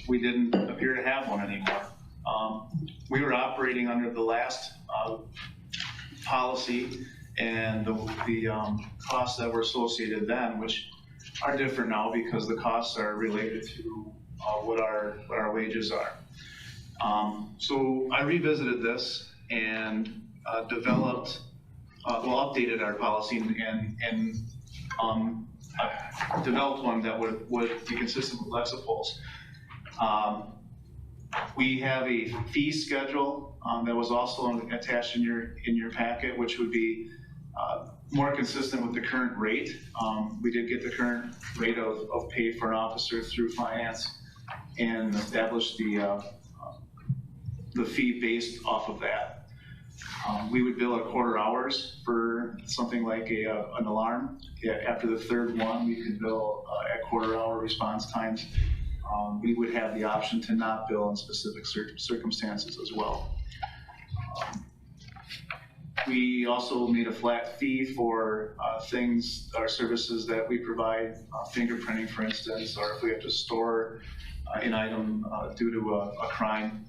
we didn't appear to have one anymore. We were operating under the last policy, and the costs that were associated then, which are different now because the costs are related to what our wages are. So I revisited this and developed, updated our policy and developed one that would be consistent with Lexapol's. We have a fee schedule that was also attached in your packet, which would be more consistent with the current rate. We did get the current rate of pay for an officer through finance and established the fee based off of that. We would bill at quarter hours for something like an alarm. After the third one, we could bill at quarter hour response times. We would have the option to not bill in specific circumstances as well. We also made a flat fee for things, our services that we provide, fingerprinting, for instance, or if we have to store an item due to a crime,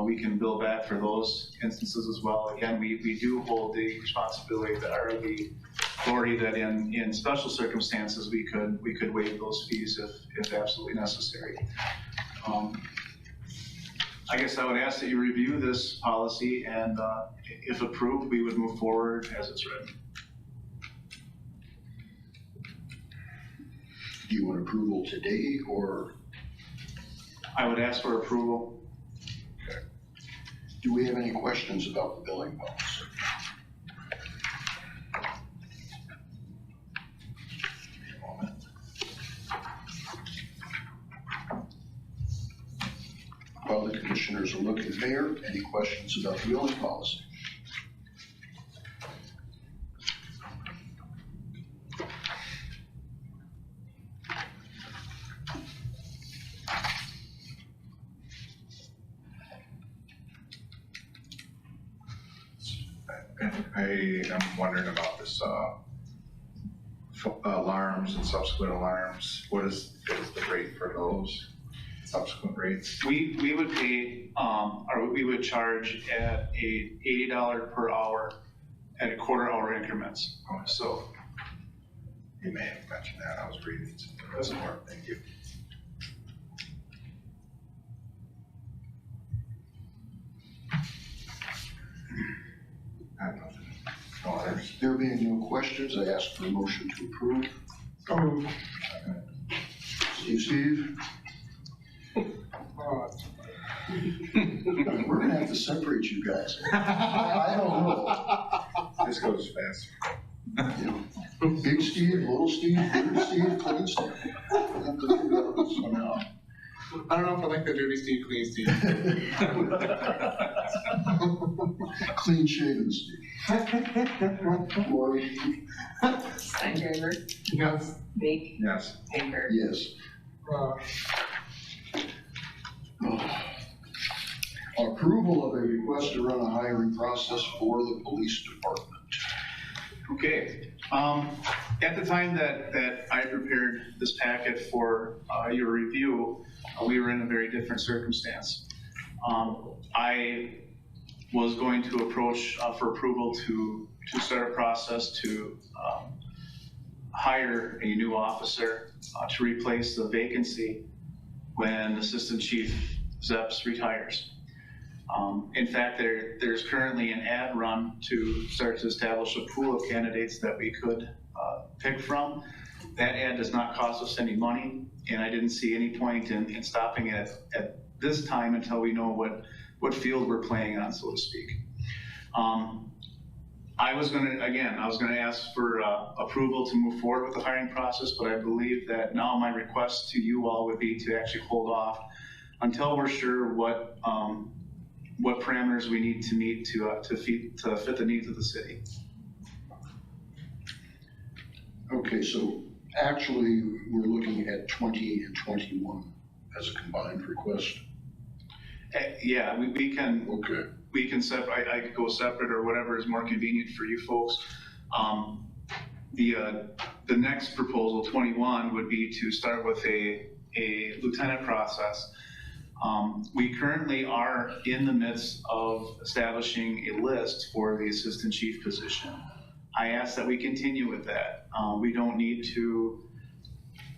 we can bill back for those instances as well. Again, we do hold the responsibility or the authority that in special circumstances we could waive those fees if absolutely necessary. I guess I would ask that you review this policy, and if approved, we would move forward as it's written. Do you want approval today, or? I would ask for approval. Okay. Do we have any questions about the billing policy? While the commissioners are looking, Mayor, any questions about the billing policy? I am wondering about this alarms and subsequent alarms. What is the rate for those subsequent rates? We would pay, or we would charge at a $80 per hour at a quarter hour increments. So You may have mentioned that. I was reading some. Doesn't work. Thank you. I have nothing. No others. There being no questions, I ask for a motion to approve. Steve? We're gonna have to separate you guys. I don't know. This goes fast. You know, Big Steve, Little Steve, Little Steve, Clean Steve. We'll have to figure out this one out. I don't know if I like the dirty Steve, clean Steve. Clean shaven Steve. Lori? Steingraber, Yes. Bake, Yes. Baker. Yes. Approval of a request to run a hiring process for the police department. Okay, at the time that I prepared this packet for your review, we were in a very different circumstance. I was going to approach for approval to start a process to hire a new officer to replace the vacancy when Assistant Chief Zeps retires. In fact, there's currently an ad run to start to establish a pool of candidates that we could pick from That ad does not cost us any money, and I didn't see any point in stopping it at this time until we know what field we're playing on, so to speak. I was gonna ask for approval to move forward with the hiring process, but I believe that now my request to you all would be to actually hold off until we're sure what parameters we need to meet to fit the needs of the city. Okay, so actually, we're looking at 20 and 21 as a combined request. Yeah, we can. Okay. We can separate, I could go separate or whatever is more convenient for you folks. The next proposal, 21, would be to start with a lieutenant process. We currently are in the midst of establishing a list for the assistant chief position. I ask that we continue with that. We don't need to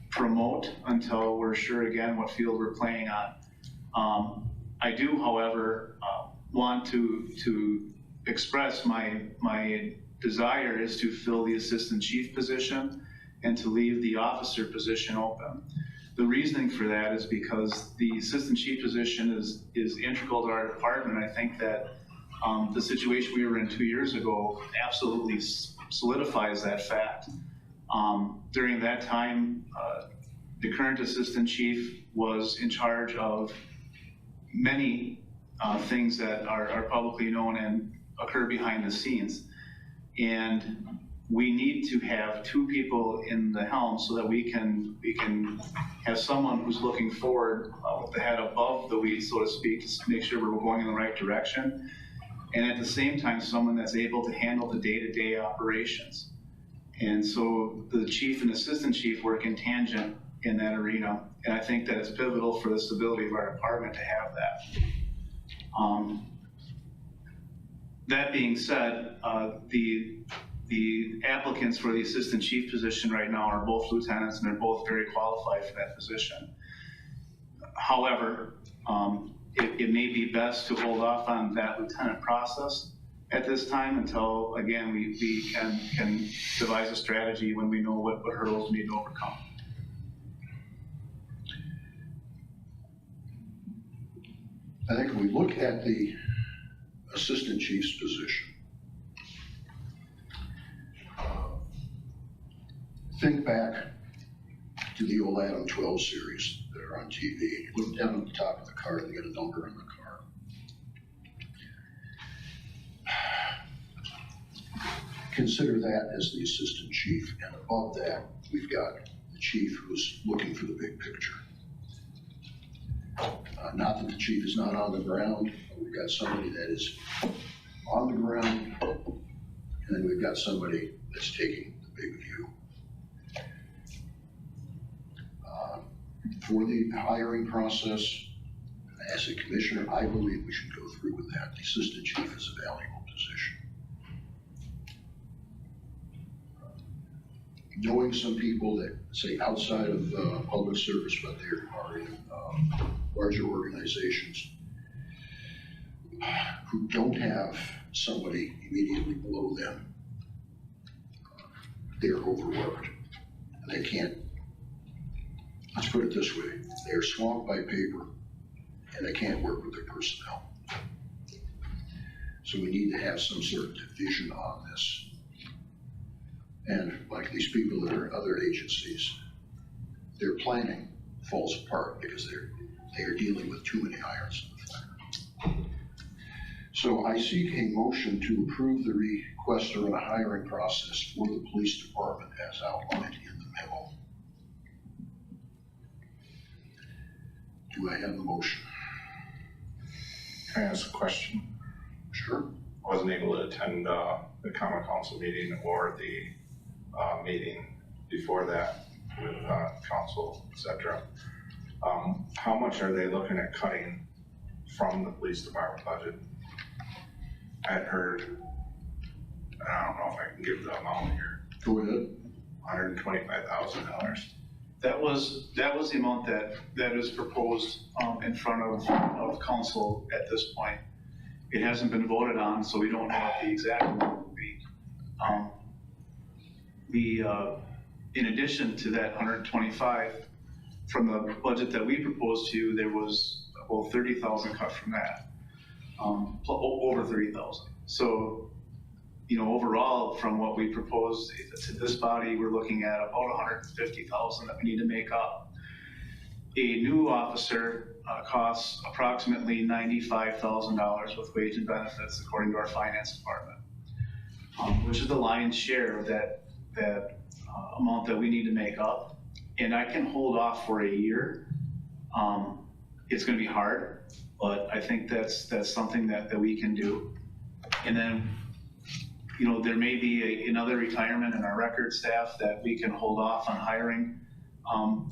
promote until we're sure again what field we're playing on. I do, however, want to express my desire is to fill the assistant chief position and to leave the officer position open. The reasoning for that is because the assistant chief position is integral to our department. I think that the situation we were in 2 years ago absolutely solidifies that fact. During that time, the current assistant chief was in charge of many things that are publicly known and occur behind the scenes. And we need to have two people in the helm so that we can have someone who's looking forward with the head above the weeds, so to speak, to make sure we're going in the right direction. And at the same time, someone that's able to handle the day-to-day operations. And so the chief and assistant chief work in tangent in that arena. And I think that it's pivotal for the stability of our department to have that. That being said, the applicants for the assistant chief position right now are both lieutenants, and they're both very qualified for that position. However, it may be best to hold off on that lieutenant process at this time until, again, we can devise a strategy when we know what hurdles we need to overcome. I think if we look at the assistant chief's position, think back to the old Adam 12 series that are on TV. You look down at the top of the card and get a number on the card. Consider that as the assistant chief, and above that, we've got the chief who's looking for the big picture. Not that the chief is not on the ground, but we've got somebody that is on the ground, and then we've got somebody that's taking the big view. For the hiring process, as a commissioner, I believe we should go through with that. The assistant chief is a valuable position. Knowing some people that say outside of public service, but they are in larger organizations who don't have somebody immediately below them, they're overworked. They can't, let's put it this way, they're swamped by paper and they can't work with their personnel. So we need to have some sort of division on this. And like these people that are in other agencies, their planning falls apart because they are dealing with too many irons in the fire. So I seek a motion to approve the request to run a hiring process for the police department as outlined in the memo. Do I have the motion? Can I ask a question? Sure. I wasn't able to attend the common council meeting or the meeting before that with council, et cetera. How much are they looking at cutting from the police department budget? I had heard, and I don't know if I can give the amount here. Go ahead. $125,000. That was the amount that is proposed in front of council at this point. It hasn't been voted on, so we don't know what the exact amount will be. In addition to that 125, from the budget that we proposed to you, there was about 30,000 cut from that, over 30,000. So, you know, overall, from what we proposed to this body, we're looking at about 150,000 that we need to make up. A new officer costs approximately $95,000 with wage and benefits, according to our finance department, which is the lion's share of that amount that we need to make up. And I can hold off for a year. It's gonna be hard, but I think that's something that we can do. And then, you know, there may be another retirement in our record staff that we can hold off on hiring.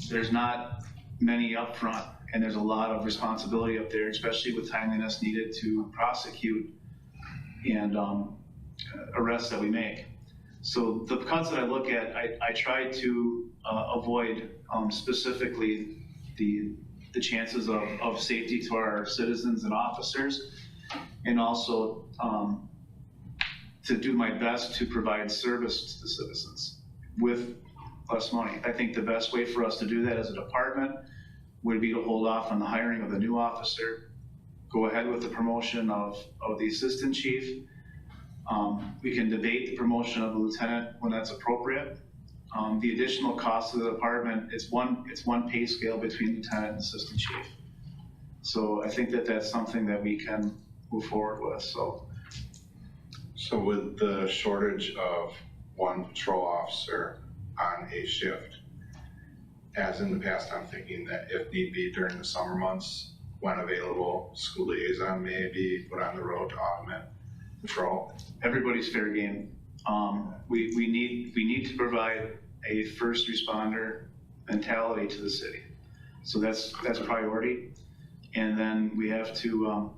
There's not many upfront, and there's a lot of responsibility up there, especially with timeliness needed to prosecute and arrests that we make. So the cuts that I look at, I try to avoid specifically the chances of safety to our citizens and officers, and also to do my best to provide service to the citizens with less money. I think the best way for us to do that as a department would be to hold off on the hiring of the new officer, go ahead with the promotion of the assistant chief. We can debate the promotion of the lieutenant when that's appropriate. The additional cost of the department, it's one pay scale between lieutenant and assistant chief. So I think that that's something that we can move forward with, so. So with the shortage of one patrol officer on a shift, as in the past, I'm thinking that if need be during the summer months, when available, school liaison may be put on the road to augment patrol. Everybody's fair game. We need to provide a first responder mentality to the city. So that's a priority. And then we have to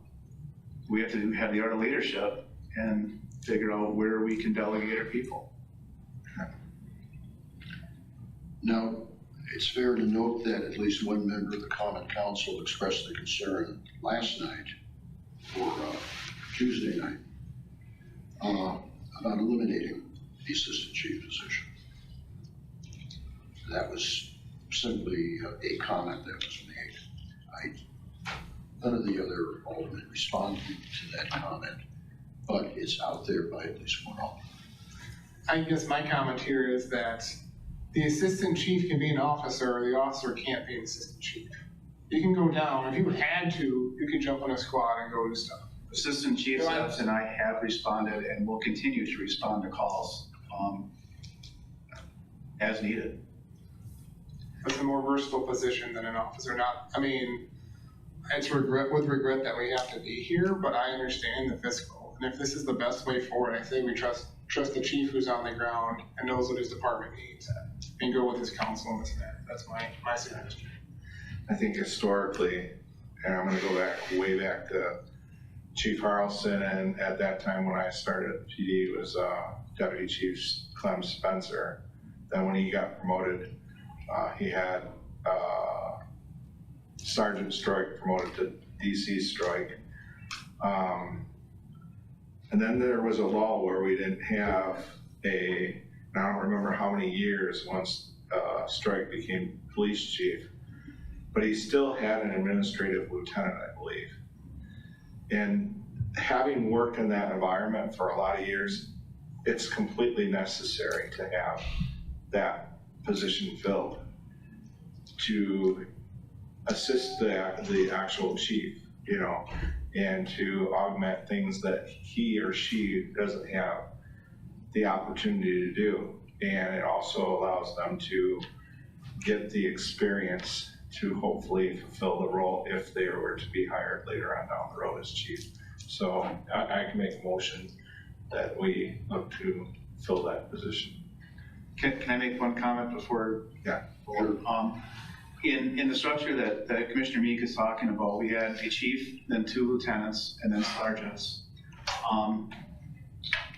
have the art of leadership and figure out where we can delegate our people. Now, it's fair to note that at least one member of the Common Council expressed the concern last night, or Tuesday night, about eliminating the assistant chief position. That was simply a comment that was made. None of the other aldermen responded to that comment, but it's out there by at least one alderman. I guess my comment here is that the assistant chief can be an officer, or the officer can't be an assistant chief. You can go down, if you had to, you could jump on a squad and go do stuff. Assistant Chief Epps and I have responded and will continue to respond to calls as needed. It's a more versatile position than an officer. It's with regret that we have to be here, but I understand the fiscal. And if this is the best way forward, I say we trust the chief who's on the ground and knows what his department needs, and go with his counsel and this and that. That's my suggestion. I think historically, and I'm gonna go back, way back to Chief Harrelson, and at that time when I started at PD, it was Deputy Chief Clem Spencer. Then when he got promoted, he had Sergeant Stroik promoted to DC Stroik. And then there was a lull where we didn't have I don't remember how many years once Stroik became police chief, but he still had an administrative lieutenant, I believe. And having worked in that environment for a lot of years, it's completely necessary to have that position filled to assist the actual chief, you know, and to augment things that he or she doesn't have the opportunity to do. And it also allows them to get the experience to hopefully fulfill the role if they were to be hired later on down the road as chief. So I can make a motion that we look to fill that position. Can I make one comment before? Yeah. Sure. In the structure that Commissioner Meek is talking about, we had a chief, then 2 lieutenants, and then sergeants.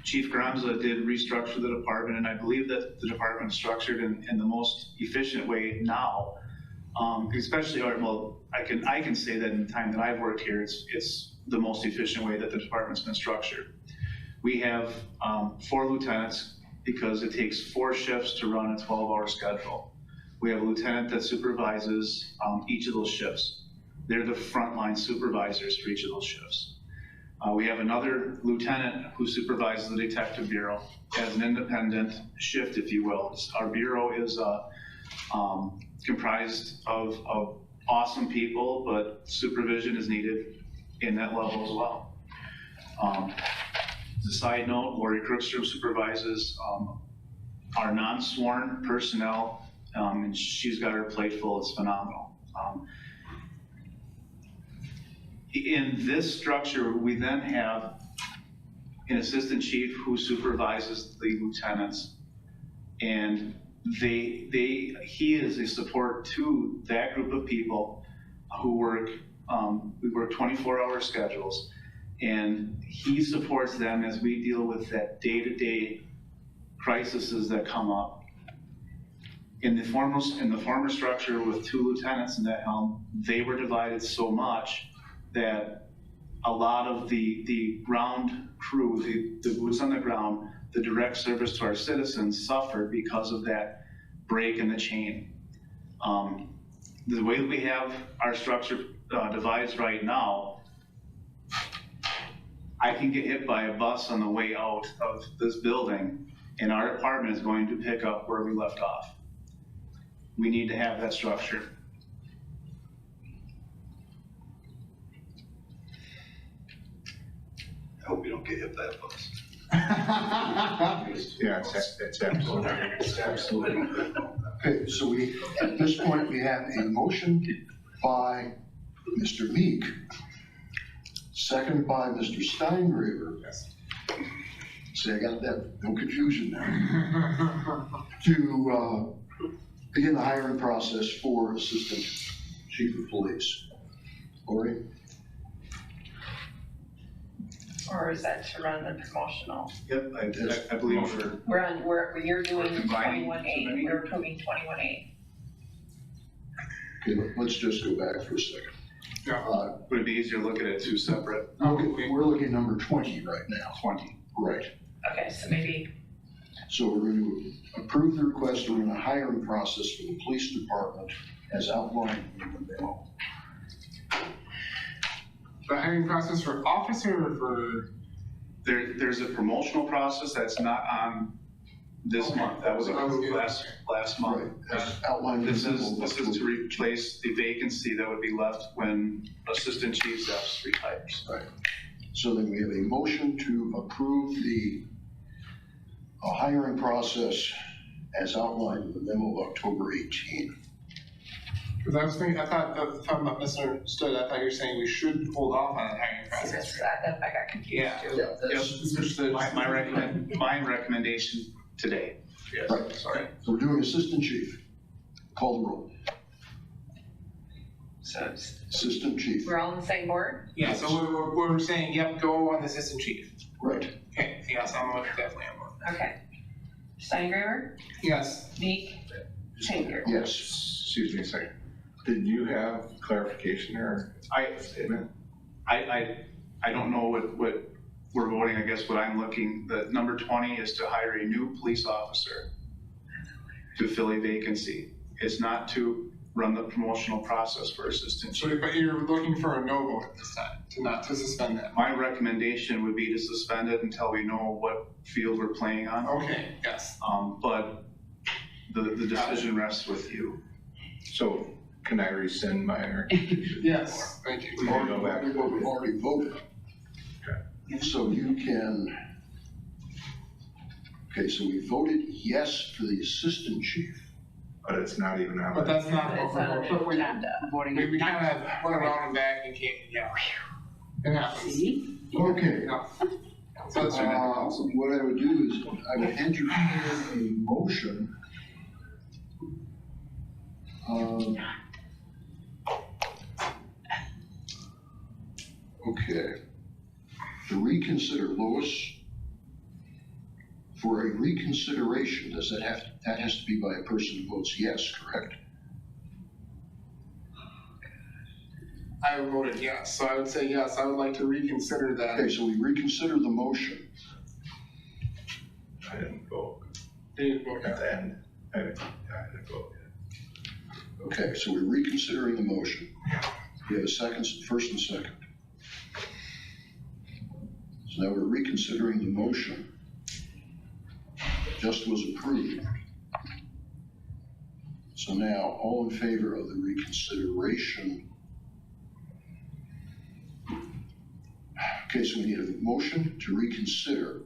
Chief Gramza did restructure the department, and I believe that the department is structured in the most efficient way now. Especially, I can say that in the time that I've worked here, it's the most efficient way that the department's been structured. We have 4 lieutenants because it takes 4 shifts to run a 12-hour schedule. We have a lieutenant that supervises each of those shifts. They're the frontline supervisors for each of those shifts. We have another lieutenant who supervises the detective bureau as an independent shift, if you will. Our bureau is comprised of awesome people, but supervision is needed in that level as well. As a side note, Lori Crookstrom supervises our non-sworn personnel, and she's got her plate full. It's phenomenal. In this structure, we then have an assistant chief who supervises the lieutenants, and he is a support to that group of people who work, we work 24-hour schedules, and he supports them as we deal with that day-to-day crises that come up. In the former structure with 2 lieutenants in that helm, they were divided so much that a lot of the ground crew, the boots on the ground, the direct service to our citizens suffered because of that break in the chain. The way that we have our structure devised right now, I can get hit by a bus on the way out of this building, and our department is going to pick up where we left off. We need to have that structure. I hope you don't get hit by a bus. Yeah, it's absolutely. It's absolutely. Okay, so at this point, we have a motion by Mr. Meek, second by Mr. Steingraber. Yes. See, I got that, no confusion there. To begin the hiring process for Assistant Chief of Police. Lori? Or is that to run the promotional? Yep, I believe You're doing Combining 21-8, we're approving 21-8. Okay, let's just go back for a second. would it be easier to look at it 2 separate? We're looking at number 20 right now. 20. Right. Okay, so maybe, So we're going to approve the request to run a hiring process for the police department as outlined in the memo. The hiring process for officer or for? There's a promotional process that's not on this month. That was approved last month. Right, as outlined in This the memo. is to replace the vacancy that would be left when Assistant Chief Zeps retires. Right. So then we have a motion to approve the hiring process as outlined in the memo of October 18. Because I was thinking, I thought, if I'm not misunderstood, I thought you were saying we should hold off on the hiring process. I got confused too. Misunderstood. My recommendation today. Yes, Right. sorry. So we're doing assistant chief. Call the roll. So Assistant chief. we're all on the same board? Yeah, so we're saying, yep, go on the assistant chief. Right. Okay, yes, I'm definitely on board. Okay. Steingraber, Yes. Meek, Schenker. Yes. Excuse me a second. Did you have clarification or statement? I don't know what we're voting. I guess what I'm looking, the number 20 is to hire a new police officer to fill a vacancy. It's not to run the promotional process for assistant chief. But you're looking for a no vote at this time, to suspend that. My recommendation would be to suspend it until we know what field we're playing on. Okay, yes. But the decision rests with you. So can I rescind my recommendation? Yes, thank you. We can go back. We've already voted. Okay. So you can, okay, so we voted yes for the assistant chief. But it's not even on. But that's not It's what on we're the voting. agenda. Voting. We kind of went around and back and can't, yeah. It happens. See? Okay. Yeah. So that's right. What I would do is I would entertain a motion. Okay. To reconsider, Lois, for a reconsideration, does that has to be by a person who votes yes, correct? I voted yes, so I would say yes, I would like to reconsider that. Okay, so we reconsider the motion. I didn't vote. at the end. I had to vote. Okay, so we're reconsidering the motion. We have a second, first and second. So now we're reconsidering the motion that just was approved. So now, all in favor of the reconsideration? Okay, so we need a motion to reconsider.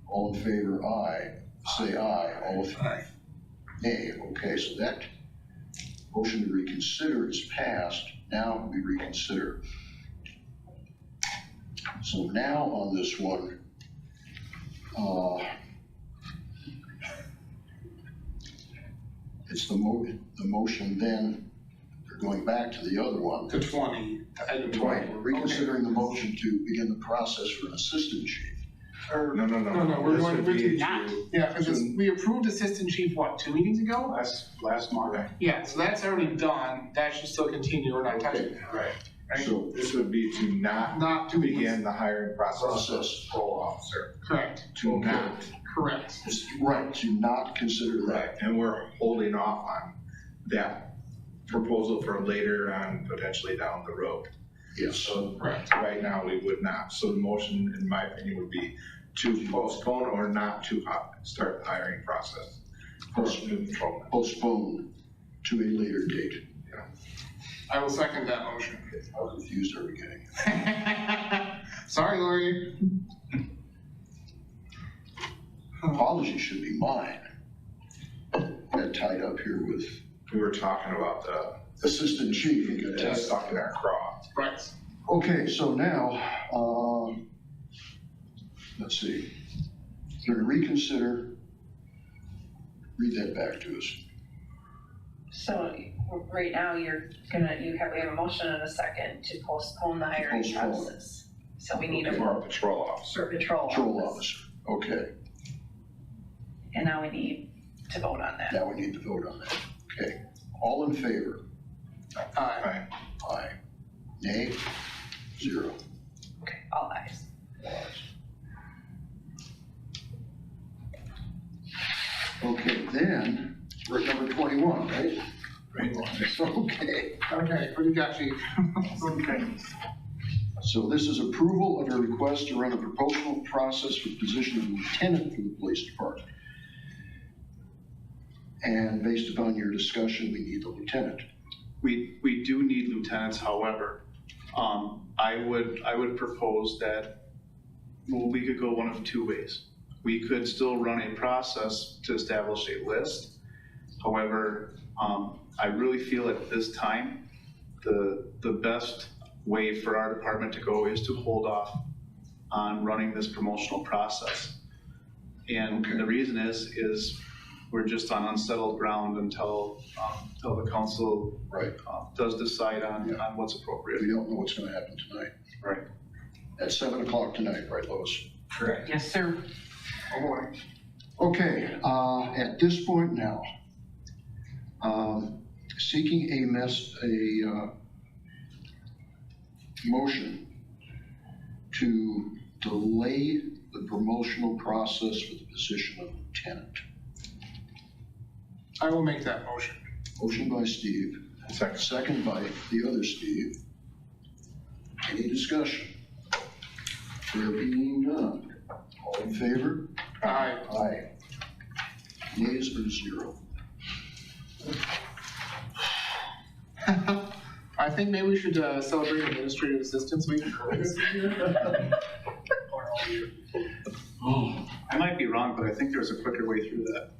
All in favor, aye. Say aye. All in favor, nay. Okay, so that motion to reconsider is passed. Now we reconsider. So now on this one, it's the motion then, they're going back to the other one. To 20, to item 20. Right, we're reconsidering the motion to begin the process for an assistant chief. Or, No, we're This going would to, be not. yeah, because we approved assistant chief, what, 2 meetings ago? Last month. Yeah, so that's already done, that should still continue, we're not touching that. Right. Right? So, This would be to not to begin the hiring process of Process. patrol officer. Correct, To not. correct. right, to not consider that. Right, and we're holding off on that proposal for later on, potentially down the road. Yes. So Correct. right now, we would not. So the motion, in my opinion, would be to postpone or not to start the hiring process for new patrolmen. Postpone to a later date. I will second that motion. I was confused at the beginning. Sorry, Lori. Apology should be mine. Got tied up here with We were talking about the assistant chief. and got tied test stuck in our craw. Right. Okay, so now, let's see. We're gonna reconsider. Read that back to us. So right now, we have a motion and a second to postpone the hiring Postpone. process. So we need a For a patrol officer. patrol Patrol officer. officer. Okay, And now we need to vote on that. now we need to vote on that. Okay, all in favor? Aye. Right. Aye. Nay? 0. Okay, all ayes. Okay, then, we're at number 21, right? Right. Okay. Okay, what do you got, chief? Okay. So this is approval of a request to run a promotional process for the position of lieutenant for the police department. And based upon your discussion, we need the lieutenant. We do need lieutenants, however, I would propose that, well, we could go one of 2 ways. We could still run a process to establish a list. However, I really feel at this time, the best way for our department to go is to hold off on running this promotional process. And the reason is we're just on unsettled ground until the council Right. does decide on what's appropriate. We don't know what's gonna happen tonight. Right. At 7 o'clock tonight, right, Lois? Correct. Yes, sir. Oh, boy. Okay, at this point now, seeking a motion to delay the promotional process for the position of lieutenant. I will make that motion. Motion by Steve, Second. second by the other Steve. Any discussion? There being none, all in favor? Aye. Aye. Nays are 0. I think maybe we should celebrate Administrative Assistance Week. I might be wrong, but I think there's a quicker way through that.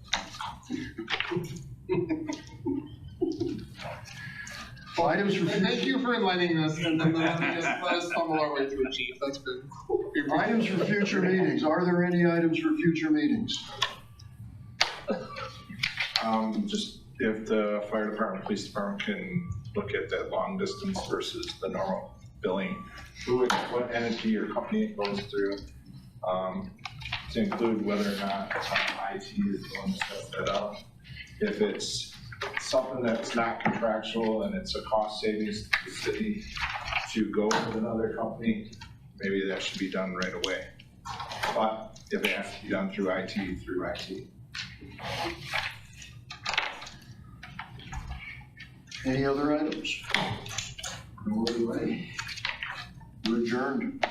Items for Thank you for enlightening us, and then let us fumble our way through, chief, that's good. Items for future meetings. Are there any items for future meetings? Just if the fire department, police department can look at that long distance versus the normal billing, what entity or company it goes through, to include whether or not IT is going to set that up. If it's something that's not contractual and it's a cost savings to the city to go with another company, maybe that should be done right away. But if it has to be done through IT, through IT. Any other items? No other way. We're adjourned.